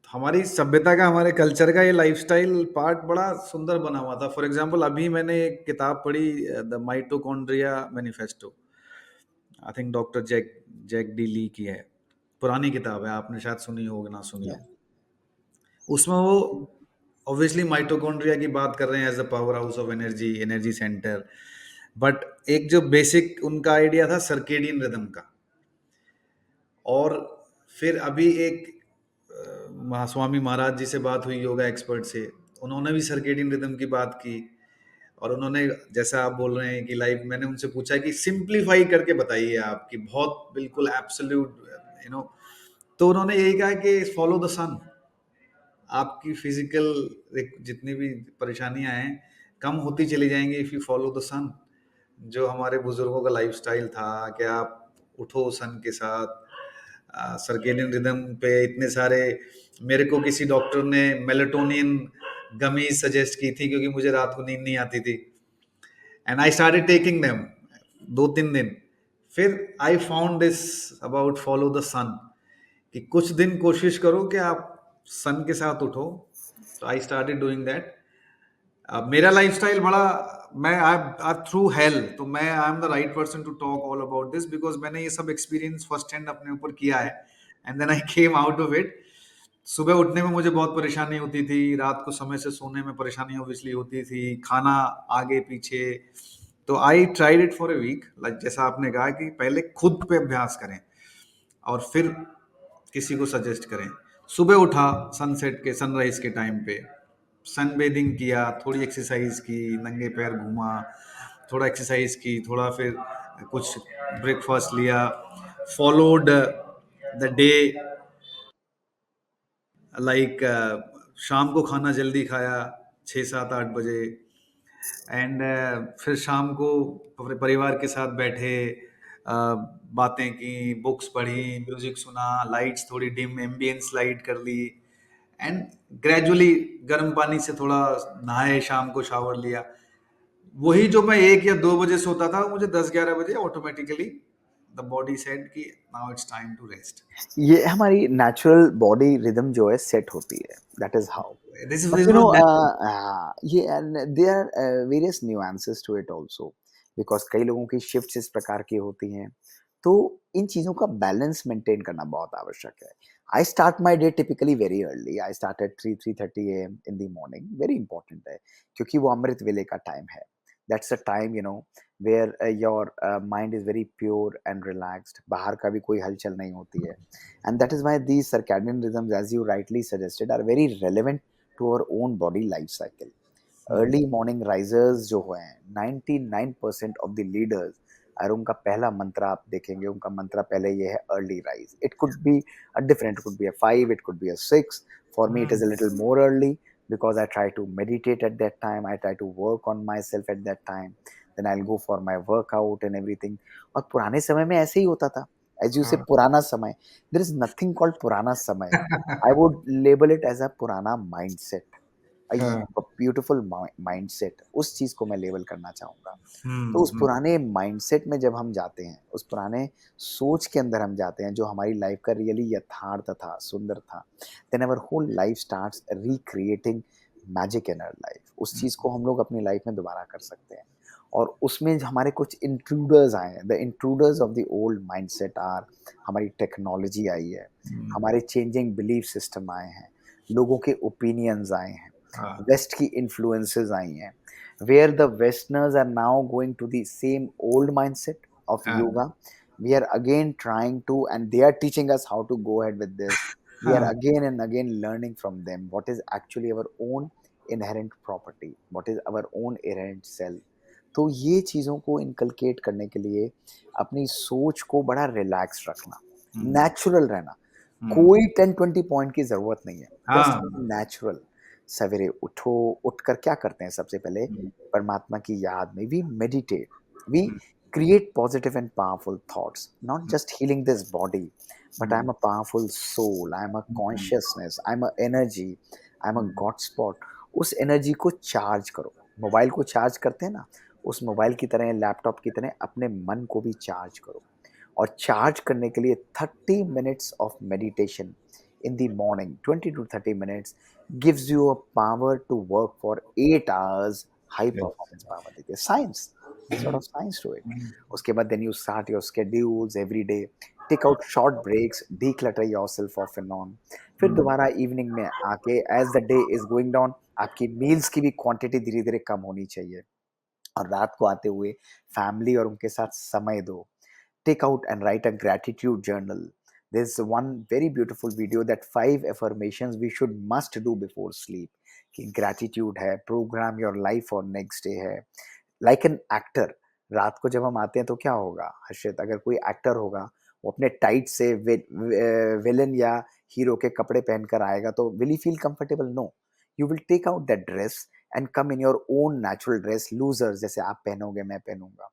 हमारी सभ्यता का, हमारे कल्चर का ये लाइफस्टाइल पार्ट बड़ा सुंदर बना हुआ था. फॉर एग्जांपल अभी मैंने एक किताब पढ़ी, the mitochondria manifesto. I think doctor Jack Jack D Lee की है. पुरानी किताब है, आपने शायद सुनी हो ना सुनी हो. उसमें वो ऑब्वियसली माइटोकॉन्ड्रिया की बात कर रहे हैं as the power house of energy, energy centre. बट एक जो बेसिक उनका आइडिया था सर्केडियन रिदम का. और फिर अभी एक स्वामी महाराज जी से बात हुई, योगा एक्सपर्ट से, उन्होंने भी सर्केडियन रिदम की बात की. और उन्होंने, जैसा आप बोल रहे हैं कि लाइफ, मैंने उनसे पूछा कि सिंप्लीफाई करके बताइए आप, कि बहुत बिल्कुल एब्सोल्यूट, यू नो, तो उन्होंने यही कहा कि फॉलो द सन। आपकी फिजिकल जितनी भी परेशानियां हैं कम होती चली जाएंगी इफ यू फॉलो द सन। जो हमारे बुजुर्गों का लाइफस्टाइल था कि आप उठो सन के साथ, सर्केडियन रिदम पे इतने सारे, मेरे को किसी डॉक्टर ने मेलेटोनिन गमीज सजेस्ट की थी क्योंकि मुझे रात को नींद नहीं आती थी, and I started taking them 2-3 दिन। फिर I found this about follow the sun, कि कुछ दिन कोशिश करो कि आप सन के साथ उठो। तो आई स्टार्टेड डूइंग दैट। मेरा लाइफस्टाइल बड़ा, मैं आई थ्रू हेल, तो मैं I am the right person to talk all about this, because मैंने ये सब एक्सपीरियंस फर्स्ट हैंड अपने ऊपर किया है, and then I came out of it. सुबह उठने में मुझे बहुत परेशानी होती थी, रात को समय से सोने में परेशानी ऑब्वियसली होती थी, खाना आगे पीछे। तो I tried it for a week, like जैसा आपने कहा कि पहले खुद पे अभ्यास करें और फिर किसी को सजेस्ट करें। सुबह उठा सनसेट के, सनराइज के टाइम पे सन बेदिंग किया, थोड़ी एक्सरसाइज की, नंगे पैर घूमा, थोड़ा एक्सरसाइज की, थोड़ा फिर कुछ ब्रेकफास्ट लिया, फॉलोड द डे, लाइक शाम को खाना जल्दी खाया 6-7-8 बजे, एंड फिर शाम को अपने परिवार के साथ बैठे, बातें की, बुक्स पढ़ी, म्यूजिक सुना, लाइट्स थोड़ी डिम, एम्बियंस लाइट कर ली, एंड ग्रेजुअली गर्म पानी से थोड़ा नहाए, शाम को शावर लिया। वही जो मैं 1 या 2 बजे सोता था, मुझे 10-11 बजे ऑटोमेटिकली द बॉडी सेड कि now it's time to rest. ये हमारी नेचुरल बॉडी रिदम जो है सेट होती है, that is how. This But this you was know, natural. yeah, and there are various nuances to it also, because कई लोगों की शिफ्ट्स इस प्रकार की होती हैं, तो इन चीज़ों का बैलेंस मेंटेन करना बहुत आवश्यक है. I start my day typically very early. I start at 3:30 AM in the morning. Very important है, क्योंकि वो अमृत वेले का टाइम है. That's a time, you know, where your mind is very pure and relaxed. बाहर का भी कोई हलचल नहीं होती है. And that is why these circadian rhythms, as you rightly suggested, are very relevant to our own body life cycle. Early morning risers जो हैं, 99% ऑफ द लीडर्स, और उनका पहला मंत्र आप देखेंगे, उनका मंत्र पहले ये है early rise. It could be a different, it could be a 5, it could be a 6. For me it is a little more early, because I try to meditate at that time, I try to work on myself at that time, then I'll go for my workout and everything. और पुराने समय में ऐसे ही होता था. As you say, पुराना समय, there is nothing called पुराना समय. I would label it as a पुराना mindset, a हाँ। Beautiful mindset. उस चीज को मैं लेबल करना चाहूंगा. तो उस हम्म। पुराने माइंडसेट में जब हम जाते हैं, उस पुराने सोच के अंदर हम जाते हैं, जो हमारी लाइफ का रियली यथार्थ था, सुंदर था, then our whole life starts recreating magic in our life. उस चीज को हम लोग अपनी लाइफ में दोबारा कर सकते हैं. और उसमें हमारे कुछ इंट्रूडर्स आए हैं. The intruders of the old mindset are, हमारी टेक्नोलॉजी आई है, हमारे चेंजिंग बिलीफ सिस्टम आए हैं, लोगों के ओपिनियंस आए हैं, हाँ। वेस्ट की इन्फ्लुएंसेस आई हैं, where the westerners are now going to the same old mindset of हाँ। yoga. We are again trying to, and they are teaching us how to go ahead with this. We are हाँ। again and again learning from them what is actually our own inherent property, what is our own inherent self. तो ये चीज़ों को inculcate करने के लिए अपनी सोच को बड़ा रिलैक्स रखना, नेचुरल रहना. कोई 10-20 पॉइंट की ज़रूरत नहीं है, जस्ट हाँ। नेचुरल. सवेरे उठो, उठकर क्या करते हैं सबसे पहले? हम्म। परमात्मा की याद में we meditate, we create positive and powerful thoughts, not just healing this body, but I'm a powerful soul, I'm a consciousness, I'm a energy, I'm a god spot. उस एनर्जी को चार्ज करो. मोबाइल को charge करते हैं ना, उस mobile की तरह, लैपटॉप की तरह अपने मन को भी चार्ज करो. और चार्ज करने के लिए 30 minutes of meditation in the morning, 20 to 30 minutes, gives you a power to work for 8 hours. High performance power देती है. Science, sort of science to it. उसके बाद then you start your schedules every day. Take out short breaks, declutter yourself off and on. फिर दोबारा evening में आके, as the day is going down, आपकी meals की भी क्वांटिटी धीरे धीरे कम होनी चाहिए. और रात को आते हुए फैमिली और उनके साथ समय दो. Take out and write a gratitude journal. There's one very beautiful video that 5 affirmations we should must do before sleep. कि ग्रैटिट्यूड है, programme your life for next day है। लाइक एन एक्टर, रात को जब हम आते हैं तो क्या होगा हर्षित, अगर कोई एक्टर होगा वो अपने टाइट से विलन या हीरो के कपड़े पहनकर आएगा तो will he feel comfortable? No, you will take out that dress and come in your own natural dress, losers जैसे आप पहनोगे मैं पहनूंगा।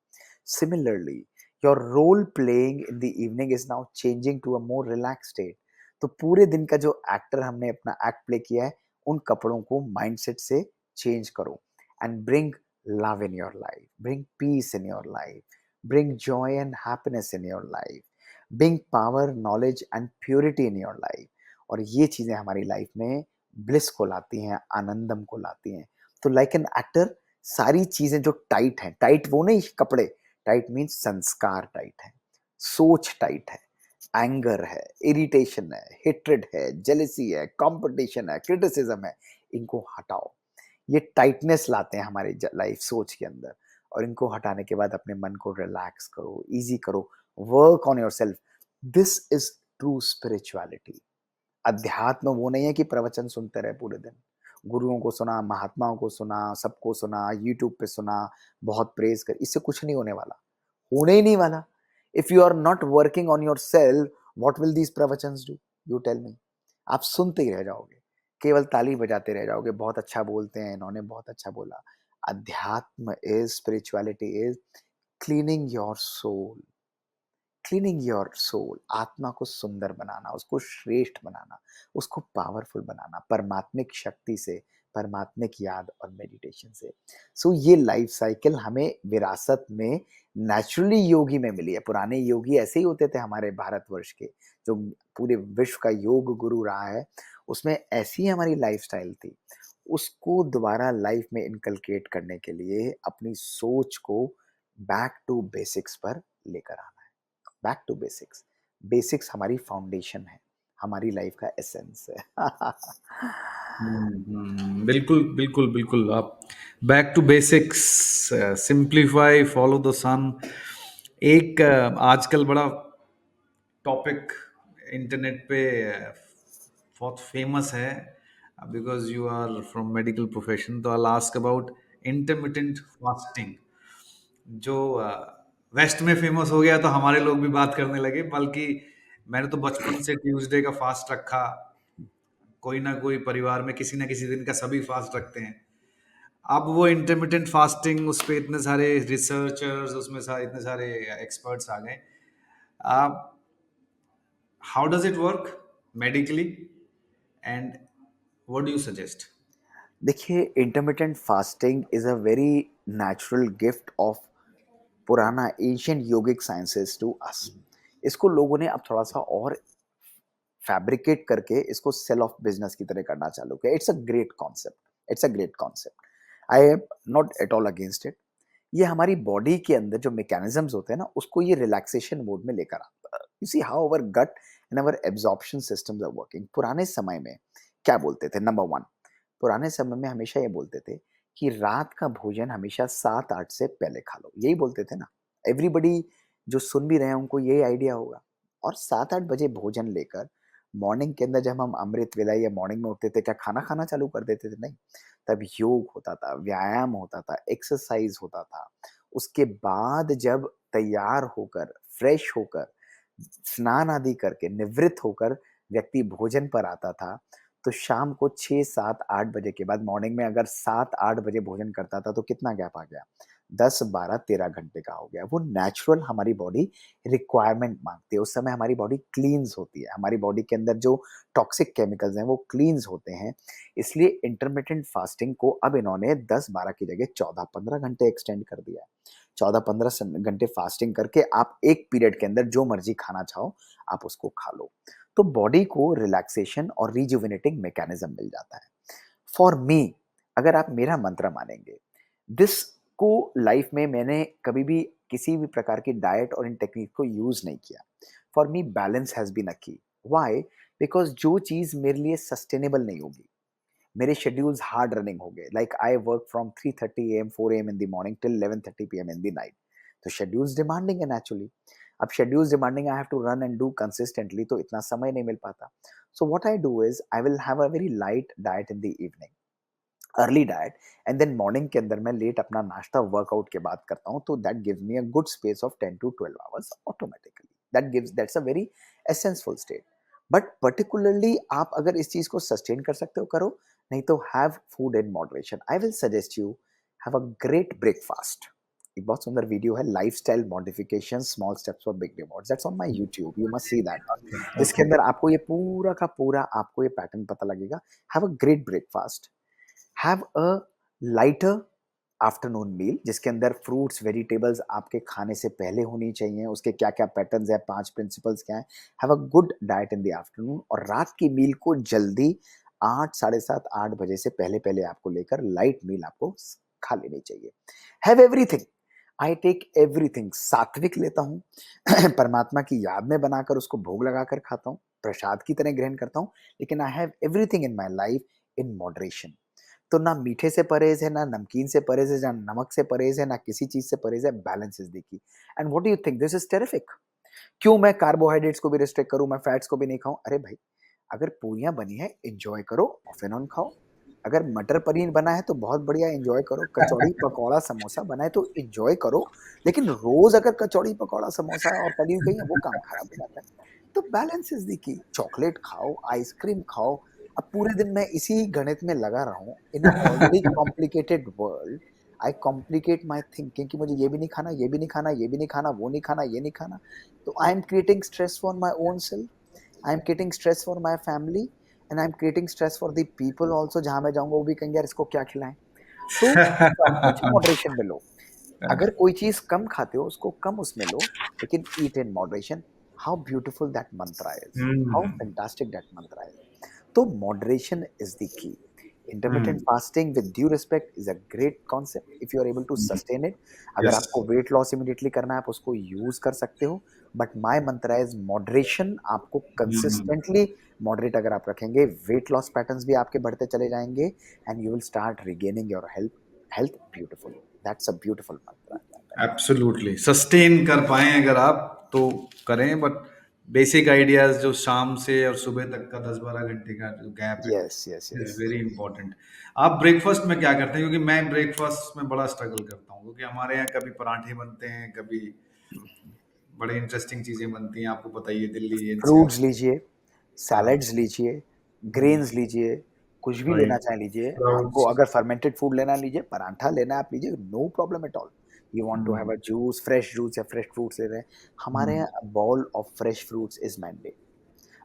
Similarly your role playing in the evening is now changing to a more relax state. तो पूरे दिन का जो एक्टर हमने अपना एक्ट प्ले किया है उन कपड़ों को माइंडसेट से चेंज करो and bring love in your life, bring peace in your life, bring joy and happiness in your life, bring power, knowledge and purity in your life। और ये चीजें हमारी लाइफ में ब्लिस को लाती हैं, आनंदम को लाती हैं। तो लाइक एन एक्टर सारी चीजें जो टाइट हैं, टाइट वो नहीं कपड़े, टाइट मीन्स संस्कार टाइट है, सोच टाइट है, एंगर है, इरिटेशन है, हेट्रेड है, जेलसी है, कंपटीशन है, क्रिटिसिज्म है, इनको हटाओ। ये टाइटनेस लाते हैं हमारे लाइफ सोच के अंदर, और इनको हटाने के बाद अपने मन को रिलैक्स करो, इजी करो, work on yourself. This is true spirituality. अध्यात्म वो नहीं है कि प्रवचन सुनते रहे पूरे दिन, गुरुओं को सुना, महात्माओं को सुना, सबको सुना, यूट्यूब पे सुना, बहुत प्रेज कर, इससे कुछ नहीं होने वाला, होने ही नहीं वाला। If you are not working on your self, what will these प्रवचन डू? You tell me. आप सुनते ही रह जाओगे, केवल ताली बजाते रह जाओगे, बहुत अच्छा बोलते हैं इन्होंने, बहुत अच्छा बोला। अध्यात्म is, spirituality is cleaning your soul, cleaning your soul, आत्मा को सुंदर बनाना, उसको श्रेष्ठ बनाना, उसको पावरफुल बनाना परमात्मिक शक्ति से, परमात्मिक याद और मेडिटेशन से। सो ये लाइफ साइकिल हमें विरासत में नेचुरली योगी में मिली है। पुराने योगी ऐसे ही होते थे हमारे भारतवर्ष के, जो पूरे विश्व का योग गुरु रहा है, उसमें ऐसी हमारी लाइफस्टाइल थी। उसको दोबारा लाइफ में इनकलकेट करने के लिए अपनी सोच को बैक टू बेसिक्स पर लेकर आना है। बैक टू बेसिक्स, बेसिक्स हमारी फाउंडेशन है, हमारी लाइफ का एसेंस है। बिल्कुल बिल्कुल बिल्कुल। आप back to basics, simplify, follow the sun. एक आजकल बड़ा टॉपिक इंटरनेट पे बहुत फेमस है, because you are from medical profession, तो I ask about intermittent fasting, जो वेस्ट में फेमस हो गया तो हमारे लोग भी बात करने लगे। बल्कि मैंने तो बचपन से ट्यूसडे का फास्ट रखा, कोई ना कोई परिवार में किसी ना किसी दिन का सभी फास्ट रखते हैं। अब वो इंटरमिटेंट फास्टिंग, उस पे इतने सारे रिसर्चर्स, उसमें इतने सारे एक्सपर्ट्स आ गए। आप, how does it work medically, and what do you suggest? देखिए, intermittent fasting is a very natural gift of पुराना ancient yogic sciences to us. इसको लोगों ने अब थोड़ा सा और फैब्रिकेट करके इसको सेल ऑफ बिजनेस की तरह करना चालू किया। It's a great concept, it's a great concept, I am not at all against it. ये हमारी बॉडी के अंदर जो मैकेनिज्म्स होते हैं ना, उसको ये रिलैक्सेशन मोड में लेकर आता है। You see how our gut and our absorption systems are working. पुराने समय में क्या बोलते थे? नंबर वन, पुराने समय में हमेशा ये बोलते थे कि रात का भोजन हमेशा 7-8 से पहले खा लो, यही बोलते थे ना। एवरीबडी जो सुन भी रहे हैं उनको यही आइडिया होगा। और 7-8 बजे भोजन लेकर मॉर्निंग के अंदर जब हम अमृत वेला या मॉर्निंग में उठते थे, क्या खाना खाना चालू कर देते थे? नहीं, तब योग होता था, व्यायाम होता था, एक्सरसाइज होता था। उसके बाद जब तैयार होकर, फ्रेश होकर, स्नान आदि करके, निवृत्त होकर व्यक्ति भोजन पर आता था, तो शाम को 6, 7, 8 बजे के बाद, मॉर्निंग में अगर 7-8 बजे भोजन करता था तो कितना गैप आ गया? 10, 12, 13 घंटे का हो गया। वो नेचुरल हमारी बॉडी रिक्वायरमेंट मांगती है। उस समय हमारी बॉडी क्लींस होती है, हमारी बॉडी के अंदर जो टॉक्सिक केमिकल्स हैं वो क्लींस होते हैं। इसलिए इंटरमिटेंट फास्टिंग को अब इन्होंने 10-12 की जगह 14-15 घंटे एक्सटेंड कर दिया है। 14-15 घंटे फास्टिंग करके आप एक पीरियड के अंदर जो मर्जी खाना चाहो आप उसको खा लो। तो बॉडी को रिलैक्सेशन और रिजुविनेटिंग मैकेनिज्म मिल जाता है। फॉर मी, अगर आप मेरा मंत्र मानेंगे, दिस को लाइफ में मैंने कभी भी किसी भी प्रकार की डाइट और इन टेक्निक को यूज नहीं किया। For me balance has been a key. Why? Because जो चीज मेरे लिए सस्टेनेबल नहीं होगी, मेरे शेड्यूल्स हार्ड रनिंग हो गए। Like I work from 3:30 AM 4 AM in the morning till 11:30 PM in the night. तो शेड्यूल्स डिमांडिंग है नेचुरली। अब schedules demanding, I have to run and do consistently, तो इतना समय नहीं मिल पाता। So what I do is I will have a very light diet in the evening. Early diet, and then morning के अंदर मैं लेट अपना नाश्ता वर्कआउट के बाद करता हूँ, तो that gives me a good space of 10 to 12 hours automatically. That's a very essenceful state. But particularly आप अगर इस चीज को सस्टेन कर सकते हो करो, नहीं तो have food in moderation. I will suggest you have a great breakfast. एक बहुत सुंदर वीडियो है, lifestyle modification small steps for big rewards, that's on my YouTube, you must see that. जिसके ओके। अंदर आपको ये पूरा का पूरा आपको ये पैटर्न पता लगेगा। Have a great breakfast, have a lighter afternoon meal, जिसके अंदर फ्रूट्स वेजिटेबल्स आपके खाने से पहले होनी चाहिए, उसके क्या क्या पैटर्न्स है, 5 प्रिंसिपल्स क्या है। Have a good diet in the afternoon, और रात की मील को जल्दी 8 साढ़े 7 8 बजे से पहले पहले आपको लेकर लाइट मील आपको खा लेनी चाहिए। Have everything, I take everything, सात्विक लेता हूँ परमात्मा की याद में बनाकर उसको भोग लगाकर खाता हूँ, प्रसाद की तरह ग्रहण करता हूँ, लेकिन I have everything in my life in moderation. तो ना मीठे से परहेज है, ना नमकीन से परहेज है, ना नमक से परहेज है, ना किसी चीज से परहेज है, बैलेंस इज द की। And what do you think, this is terrific. क्यों मैं कार्बोहाइड्रेट्स को भी रिस्ट्रिक्ट करूं, मैं फैट्स को भी नहीं खाऊं? अरे भाई, अगर पूरियां बनी है एंजॉय करो, ऑफ एंड ऑन खाओ। अगर मटर पनीर बना है तो बहुत बढ़िया एंजॉय करो, कचौड़ी पकौड़ा समोसा बना है तो एंजॉय करो, लेकिन रोज अगर कचौड़ी पकौड़ा समोसा और पनीर कहीं वो काम खराब हो जाता है। तो बैलेंस इज दी की। चॉकलेट खाओ, आइसक्रीम खाओ। अब पूरे दिन मैं इसी गणित में लगा रहा हूँ in a already complicated world. I complicate my thinking कि मुझे ये भी नहीं खाना, ये भी नहीं खाना, ये भी नहीं खाना, वो नहीं खाना, ये नहीं खाना। तो I am creating stress for my own self, I am creating stress for my family, and I am creating stress for the people also. जहां मैं जाऊंगा वो भी कहेंगे यार इसको क्या खिलाएं। तो सब कुछ मॉडरेशन में लो। अगर कोई चीज कम खाते हो उसको कम उसमें लो, लेकिन eat in moderation. How beautiful that mantra is, how hmm. Fantastic that mantra is. तो moderation is the key. Intermittent hmm. Fasting with due respect is a great concept if you are able to sustain it. अगर yes. आपको weight loss immediately करना है आप उसको use कर सकते हो, but my mantra is moderation. आपको कंसिस्टेंटली मॉडरेट अगर आप रखेंगे, वेट लॉस पैटर्न्स भी आपके बढ़ते चले जाएंगे, and you will start regaining your health health beautifully. That's a beautiful Mantra. Absolutely sustain कर पाए अगर आप तो करें, बट बेसिक आइडियाज जो शाम से और सुबह तक का 10-12 घंटे का जो गैप है yes yes is yes. Very important. आप ब्रेकफास्ट में क्या करते हैं? क्योंकि मैं ब्रेकफास्ट में बड़ा स्ट्रगल करता हूँ, क्योंकि हमारे यहाँ कभी पराठे बनते हैं, कभी बड़े इंटरेस्टिंग चीजें बनती हैं, आपको पता ही है दिल्ली एनसीआर। फ्रूट्स लीजिए, हाँ। सैलेड्स लीजिए, ग्रेन्स लीजिए, कुछ भी लेना राइट। चाहे लीजिए। आपको स्प्राउट्स। अगर फर्मेंटेड फूड लेना है लीजिए, पराठा लेना है आप लीजिए, no problem at all. You want to have a juice, fresh juice या फ्रेश फ्रूट्स ले रहे हैं, हमारे यहाँ a bowl of fresh fruits is mandate.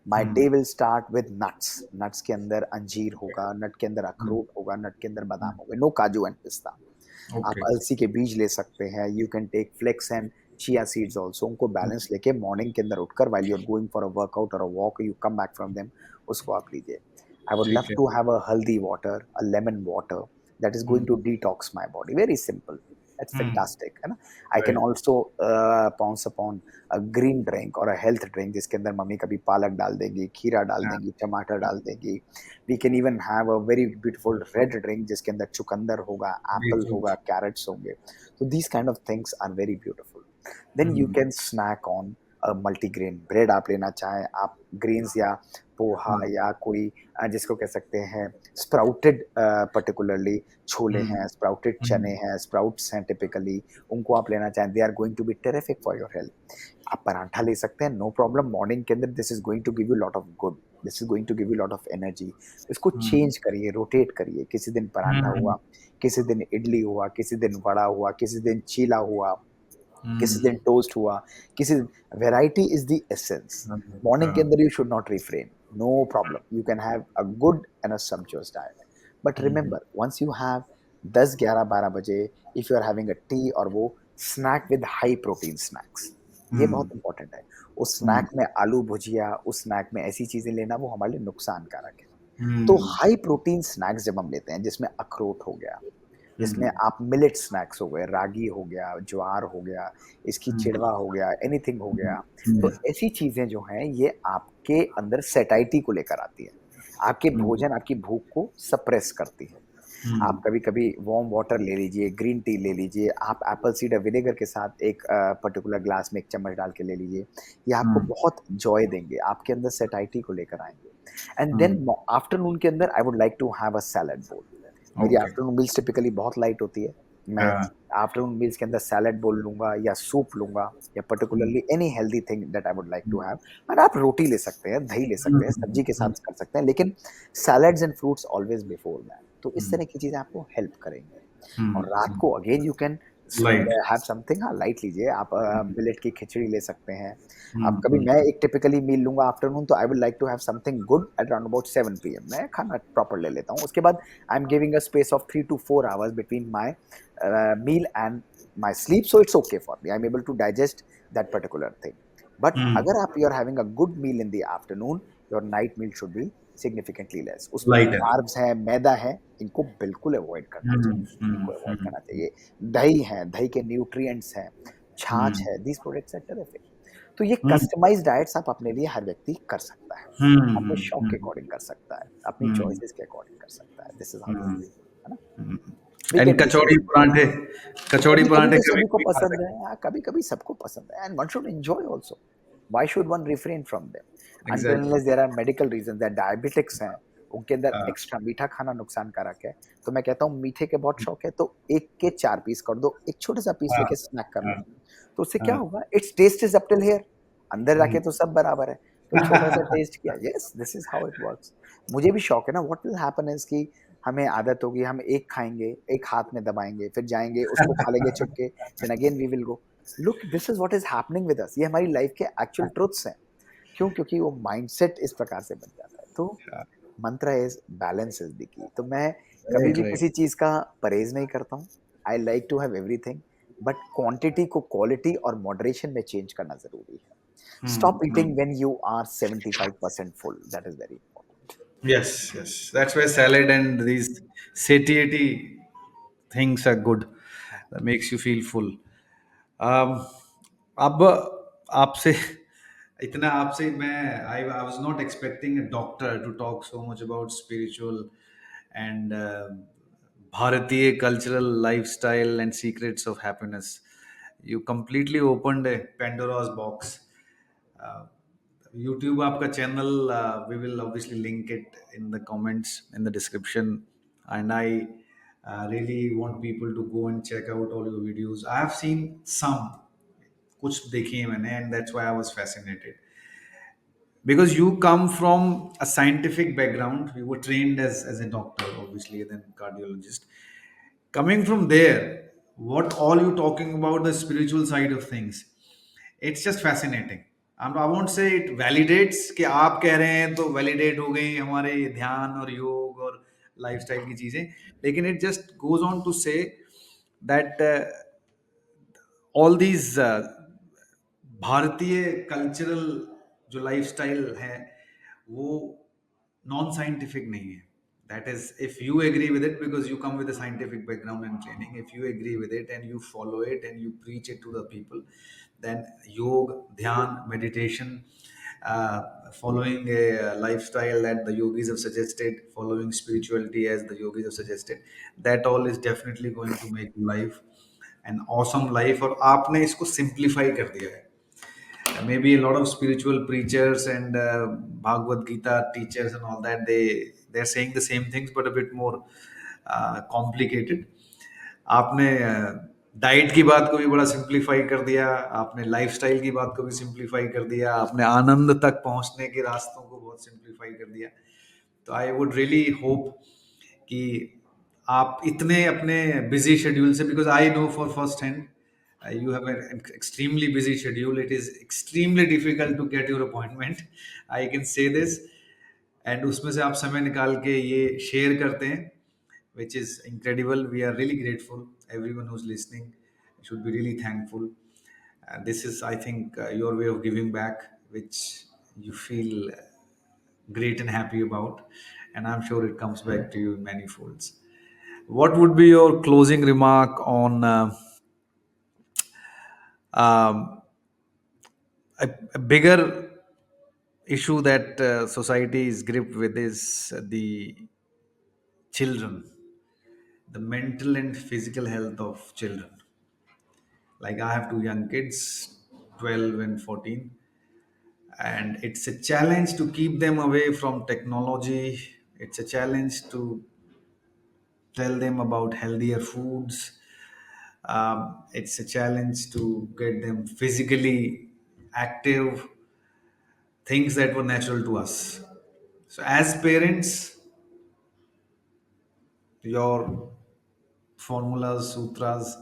My day will start with nuts. Nuts के अंदर अंजीर होगा, नट के अंदर अखरोट होगा, नट के अंदर बादाम होगा, नो काजू एंड पिस्ता। आप ओके। अलसी के बीज ले सकते हैं, you can take flax and chia seeds also. उनको बैलेंस लेके मॉर्निंग के अंदर उठकर while you are going for a workout और a walk, you come back from them, उसको आप लीजिए। आई वुड लव ठीक है। To have a haldi water, a lemon water that is going to detox my body, very simple, that's fantastic, है ना। I can right. Also pounce upon a green drink और a health drink, जिसके अंदर mummy कभी पालक डाल देंगी, खीरा डाल देंगी, टमाटर डाल देंगी। We can even have a very beautiful red drink जिसके अंदर चुकंदर होगा, एप्पल बीटरूट। होगा, कैरेट्स होंगे। So these kind of things are very beautiful. Then you can snack on a multigrain bread, आप लेना चाहें आप ग्रेन्स या पोहा या कोई जिसको कह सकते हैं स्प्राउटेड, पर्टिकुलरली छोले हैं, स्प्राउटेड चने हैं, स्प्राउट्स हैं टिपिकली, उनको आप लेना चाहें, they are going to be terrific for your health. आप पराठा ले सकते हैं, नो प्रॉब्लम, मॉर्निंग के अंदर this is going to give you lot of good, this is going to give you lot of energy. इसको चेंज करिए, rotate करिए, किसी दिन पराठा हुआ, किसी दिन इडली हुआ, किसी दिन वड़ा हुआ, किसी दिन चीला हुआ, किसी दिन टोस्ट हुआ, किसी दिन, variety is the essence. Morning के अंदर you should not refrain, no problem, you can have a good and a sumptuous diet, but remember once you have 10 11 12 बजे, if you are having a tea और वो snack with high protein snacks, ये बहुत important है। उस snack में आलू भुजिया, उस स्नैक में ऐसी चीजें लेना वो हमारे लिए नुकसान कारक है। तो हाई प्रोटीन स्नैक्स जब हम लेते हैं, जिसमें अखरोट हो गया, जिसमें आप मिलेट स्नैक्स हो गए, रागी हो गया, ज्वार हो गया, इसकी चिड़वा हो गया, एनीथिंग हो गया, तो ऐसी चीजें जो हैं ये आपके अंदर सेटाइटी को लेकर आती है, आपके भोजन, आपकी भूख को सप्रेस करती है। आप कभी-कभी वार्म वाटर ले लीजिए, ग्रीन टी ले लीजिए, आप एप्पल सीडर विनेगर के साथ एक पर्टिकुलर ग्लास में 1 चम्मच डाल के ले लीजिए। ये आपको बहुत जॉय देंगे, आपके अंदर सेटाइटी को लेकर आएँगे। एंड देन आफ्टरनून के अंदर I would like to have a salad bowl. मेरी ओके। आफ्टरनून मील्स टिपिकली बहुत लाइट होती है। मैं हाँ। आफ्टरनून मील्स के अंदर सैलेड बोल लूँगा या सूप लूँगा या hmm, particularly any healthy thing that I would like hmm, to have. और आप रोटी ले सकते हैं, दही ले हुँ, सकते हैं, सब्जी के हुँ, साथ कर सकते हैं, लेकिन salads and fruits always before that. तो इस हुँ, तरह की चीज़ें आपको हेल्प करेंगी। और हुँ, रात को again you can light. Have something, हाँ, लाइट लीजिए आप, हुँ, मिलेट की खिचड़ी ले सकते हैं। हुँ, अब कभी हुँ, मैं एक टिपिकली मील लूँगा आफ्टरनून, तो I would like to have something good at around about 7 PM. मैं खाना प्रॉपर ले लेता हूँ। उसके बाद I am giving a space of 3 to 4 hours between my meal and my sleep, so it's okay for me. I'm able to digest that particular thing. But हुँ, अगर आप, you're having a good meal in the afternoon, your night meal should be significantly less. उसमें lighter. Carbs है, मैदा है, इनको बिल्कुल avoid करना हुँ, चाहिए। हुँ, इनको अवॉइड हुँ, करना चाहिए। दही है, दही के न्यूट्रिएंट्स हैं, छाछ हुँ, है, these products are terrific. तो ये हुँ, कस्टमाइज्ड डाइट्स आप अपने लिए हर व्यक्ति कर सकता है। हुँ, अपने हुँ, शौक के हुँ, अकॉर्डिंग कर सकता है, अपनी हुँ, चॉइसेस के अकॉर्डिंग कर सकता है। This is how you hmm, do, है ना? हुँ। We and can decide. कचौड़ी कभी-कभी पराठे तो सभी को कभी-कभी खा पसंद है, सकते हाँ, कभी-कभी सबको पसंद है and one should enjoy also. Why should one refrain from them? हैं। Until exactly. Unless there are medical reasons that diabetics हैं, उनके अंदर हाँ, एक्स्ट्रा मीठा खाना नुकसानकारक है। तो मैं कहता हूँ मीठे के बहुत शौक है तो 1 के 4 पीस कर दो, एक छोटा-सा पीस हाँ, लेके स्नैक कर हाँ, लो। तो उससे क्या हाँ। होगा? It's taste is up till here, अंदर हुँ। जाके तो सब बराबर है। तो छोटा-सा टेस्ट किया, yes this is how it works. मुझे भी शौक है ना, व्हाट विल हैपन इज़ कि हमें आदत होगी, हम एक खाएँगे, एक हाथ में दबाएँगे, फिर जाएँगे, उसको खा लेंगे छुप के, then again we will go. Look, this is what is happening with us. ये हमारी लाइफ के एक्चुअल ट्रुथ्स हैं। क्यों? क्योंकि वो माइंडसेट इस प्रकार से बन जाता है। तो मंत्र is balance is the key. तो मैं कभी राइट, भी राइट। किसी चीज़ का परहेज़ नहीं करता हूँ। I like to have everything, but quantity को क्वालिटी और मॉडरेशन में चेंज करना ज़रूरी है। Hmm, stop hmm. Eating when you are 75% full, that is very important. Yes, yes. That's why salad and these satiety things are good. That makes you feel full. Um, अब आपसे इतना आपसे मैं I was not expecting a doctor to talk so much about spiritual and Bharatiya cultural lifestyle and secrets of happiness. You completely opened a Pandora's box. Uh, YouTube आपका channel, we will obviously link it in the comments in the description, and I really want people to go and check out all your videos. I have seen some, कुछ देखी है मैंने, and that's why I was fascinated because you come from a scientific background. You were trained as a doctor, obviously, then cardiologist. Coming from there, what all you talking about the spiritual side of things, it's just fascinating. I won't say it validates कि आप कह रहे हैं तो validate हो गई हमारे ध्यान और योग और lifestyle की चीजें, लेकिन it just goes on to say that all these भारतीय कल्चरल जो लाइफस्टाइल है वो नॉन साइंटिफिक नहीं है. That is, if you agree with it because you come with a scientific background and training, if you agree with it and you follow it and you preach it to the people, then yoga, dhyan, meditation, uh, following a lifestyle that the yogis have suggested, following spirituality as the yogis have suggested, that all is definitely going to make life an awesome life. और आपने इसको simplify कर दिया है. Maybe a lot of spiritual preachers and Bhagavad Gita teachers and all that, they're saying the same things but a bit more complicated. आपने diet की बात को भी बड़ा सिंप्लीफाई कर दिया, आपने लाइफस्टाइल की बात को भी सिंप्लीफाई कर दिया, आपने आनंद तक पहुंचने के रास्तों को बहुत सिंप्लीफाई कर दिया. तो आई वुड रियली होप कि आप इतने अपने बिजी शेड्यूल से, because I know for first hand you have an extremely busy schedule. It is extremely difficult to get your appointment. I can say this. And उसमें से आप समय निकाल के ये शेयर करते हैं, which is incredible. We are really grateful. Everyone who's listening should be really thankful. This is, I think, your way of giving back, which you feel great and happy about. And I'm sure it comes back to you in many folds. What would be your closing remark on um, a bigger issue that society is gripped with is the children, the mental and physical health of children. Like I have two young kids, 12 and 14, and it's a challenge to keep them away from technology. It's a challenge to tell them about healthier foods. It's a challenge to get them physically active, things that were natural to us. So, as parents, your formulas, sutras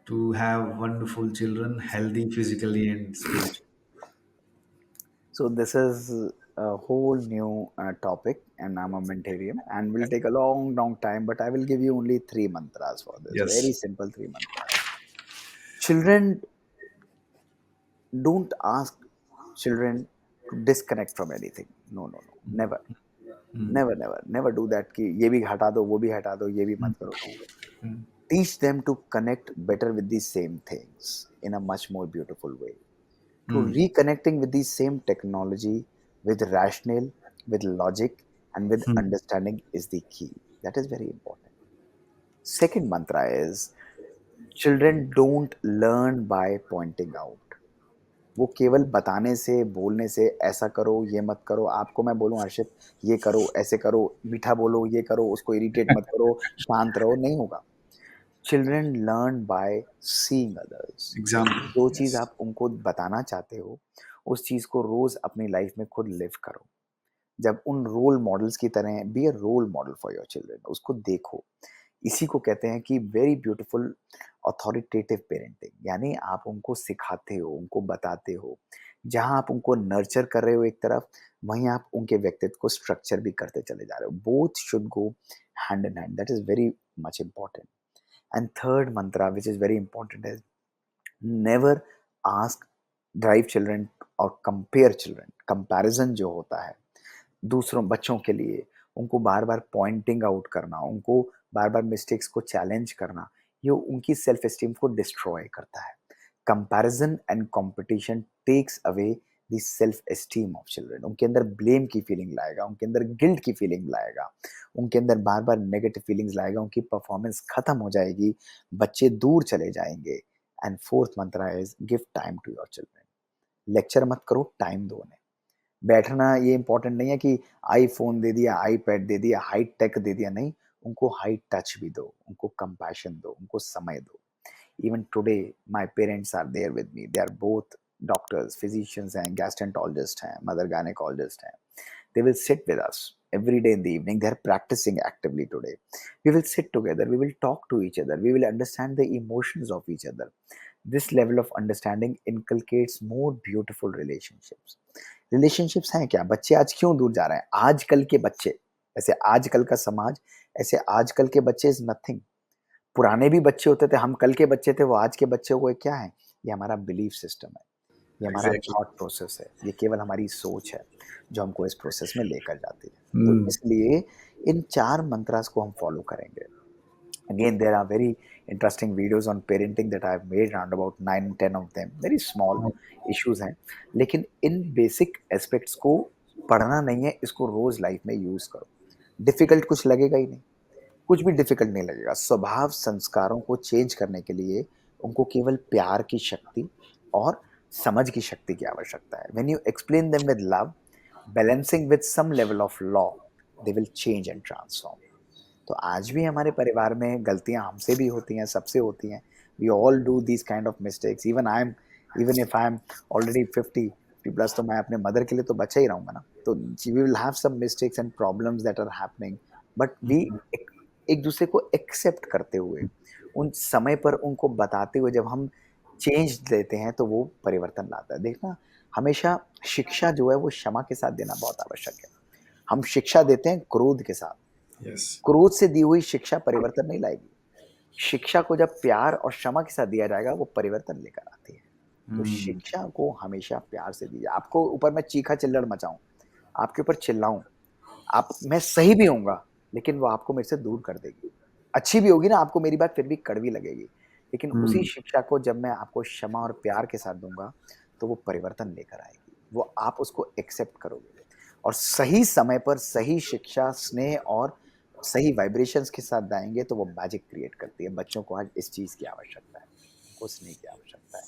to have wonderful children, healthy physically and spiritually. So this is a whole new topic, and I'm a mentarian, and will take a long, long time. But I will give you only three mantras for this. Very Yes. simple three mantras. Children, don't ask children to disconnect from anything. No, no, no, never, Mm, never, never, never do that. कि ये भी हटा दो, वो भी हटा दो, ये भी मत करो. No. mm, Teach them to connect better with these same things in a much more beautiful way. To mm, reconnecting with the same technology, with rationale, with logic, and with mm, understanding is the key. That is very important. Second mantra is children don't learn by pointing out. वो केवल बताने से, बोलने से, ऐसा करो, ये मत करो, आपको मैं बोलूँ हर्षित, ये करो, ऐसे करो, मीठा बोलो, ये करो, उसको इरिटेट मत करो, शांत रहो, नहीं होगा. Children learn by seeing others. example. जो चीज़ Yes. आप उनको बताना चाहते हो, उस चीज़ को रोज़ अपनी लाइफ में खुद लिव करो. जब उन रोल मॉडल्स की तरह be a role model for your children, उसको देखो. इसी को कहते हैं कि वेरी ब्यूटीफुल अथॉरिटेटिव पेरेंटिंग, यानी आप उनको सिखाते हो, उनको बताते हो. जहाँ आप उनको नर्चर कर रहे हो एक तरफ, वहीं आप उनके व्यक्तित्व को स्ट्रक्चर भी करते चले जा रहे हो. Both should go hand in hand. That is very much important. And third mantra, which is very important, is never ask, drive children or compare children. Comparison जो होता है दूसरों बच्चों के लिए, उनको बार बार पॉइंटिंग आउट करना, उनको बार बार मिस्टेक्स को चैलेंज करना, ये उनकी सेल्फ एस्टीम को डिस्ट्रॉय करता है. Comparison and competition takes away the self esteem of children. उनके अंदर ब्लेम की फीलिंग लाएगा, उनके अंदर गिल्ट की फीलिंग लाएगा, उनके अंदर बार बार नेगेटिव फीलिंग्स लाएगा, उनकी परफॉर्मेंस खत्म हो जाएगी, बच्चे दूर चले जाएंगे. And fourth mantra is give time to your children. Lecture मत करो, टाइम दो उन्हें. बैठना ये इंपॉर्टेंट नहीं है कि आईफोन दे दिया, आईपैड दे दिया, हाई टेक दे दिया, नहीं. उनको हाई टच भी दो, उनको कंपैशन दो, उनको समय दो. Even today my parents are there with me. They are both doctors, physicians हैं, गैस्ट्रेंटोलॉजिस्ट हैं, मदर गायनेकोलॉजिस्ट हैं. They will sit with us every day in the evening. They're practicing actively today. We will sit together. We will talk to each other. We will understand the emotions of each other. This level of understanding inculcates more beautiful relationships. Relationships हैं क्या? बच्चे आज क्यों दूर जा रहे हैं? आजकल के बच्चे, ऐसे आजकल का समाज, ऐसे आजकल के बच्चे इज नथिंग. पुराने भी बच्चे होते थे, हम कल के बच्चे थे, वो आज के बच्चे को क्या है? ये हमारा बिलीफ सिस्टम है, ये हमारा Exactly. थॉट प्रोसेस है, ये केवल हमारी सोच है जो हमको इस प्रोसेस में लेकर जाती है. तो Mm, इसलिए इन 4 मंत्रास को हम फॉलो करेंगे. Again, there are very interesting videos on parenting that I've made, around about 9-10 of them. Very small issues हैं, लेकिन इन बेसिक एस्पेक्ट्स को पढ़ना नहीं है, इसको रोज लाइफ में यूज करो. डिफिकल्ट कुछ लगेगा ही नहीं, कुछ भी डिफिकल्ट नहीं लगेगा. स्वभाव संस्कारों को चेंज करने के लिए उनको केवल प्यार की शक्ति और समझ की शक्ति की आवश्यकता है. When you explain them with love, balancing with some level of law, they will change and transform. तो आज भी हमारे परिवार में गलतियां हमसे भी होती हैं, सबसे होती हैं. We all do these kind of mistakes. Even if I am already 50 plus, तो मैं अपने मदर के लिए तो बचा ही रहूंगा ना. तो we will have some mistakes and problems that are happening, but we एक दूसरे को एक्सेप्ट करते हुए, उन समय पर उनको बताते हुए जब हम चेंज देते हैं, तो वो परिवर्तन लाता है. देखना, हमेशा शिक्षा जो है वो क्षमा के साथ देना बहुत आवश्यक है. हम शिक्षा देते हैं क्रोध के साथ. yes. क्रोध से दी हुई शिक्षा परिवर्तन नहीं लाएगी. शिक्षा को जब प्यार और क्षमा के साथ दिया जाएगा, वो परिवर्तन लेकर आती है. तो Mm, शिक्षा को हमेशा प्यार से दीजिए. आपको ऊपर मैं चीखा चिल्लड़ मचाऊं, आपके ऊपर चिल्लाऊं, आप, मैं सही भी होऊंगा, लेकिन वो आपको मेरे से दूर कर देगी. अच्छी भी होगी ना, आपको मेरी बात फिर भी कड़वी लगेगी. लेकिन उसी mm, शिक्षा को जब मैं आपको क्षमा और प्यार के साथ दूंगा, तो वो परिवर्तन लेकर आएगी. वो आप उसको एक्सेप्ट करोगे, और सही समय पर सही शिक्षा, स्नेह और सही वाइब्रेशंस के साथ जाएंगे, तो वो मैजिक क्रिएट करती है. बच्चों को आज इस चीज़ की आवश्यकता है, उनको स्नेह की आवश्यकता है.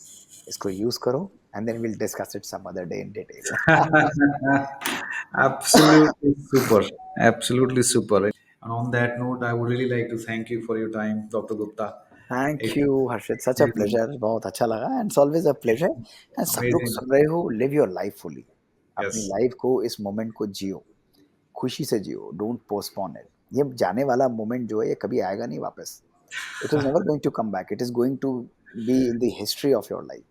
इसको यूज करो, and then will discuss it some other day in detail. Absolutely super. Absolutely super. And on that note, I would really like to thank you for your time, Dr. Gupta. Thank It you Harshit, such a really pleasure, बहुत अच्छा लगा and it's always a pleasure. And सब लोग amazing. सुन रहे हो, live your life fully. अपनी Yes. Life को, इस मोमेंट को जियो, खुशी से जियो, डोंट पोस्टपोन इट। ये जाने वाला मोमेंट जो है ये कभी आएगा नहीं वापस। It is never going to come back, it is going to be in the history of your life.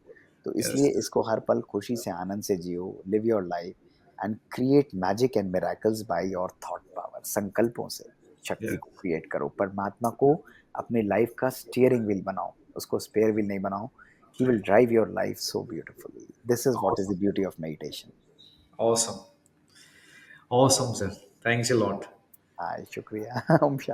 तो इसलिए Yes. इसको हर पल खुशी से, आनंद से जियो, live your life and create magic and miracles by your thought power. संकल्पों से शक्ति Yeah. को क्रिएट करो, परमात्मा को अपनी लाइफ का स्टीयरिंग व्हील बनाओ, उसको स्पेयर व्हील नहीं बनाओ। He will drive your life so beautifully. This is what is Awesome. The beauty of meditation. Awesome. Awesome, sir. Thanks a lot. हाय, शुक्रिया। ओम शांति।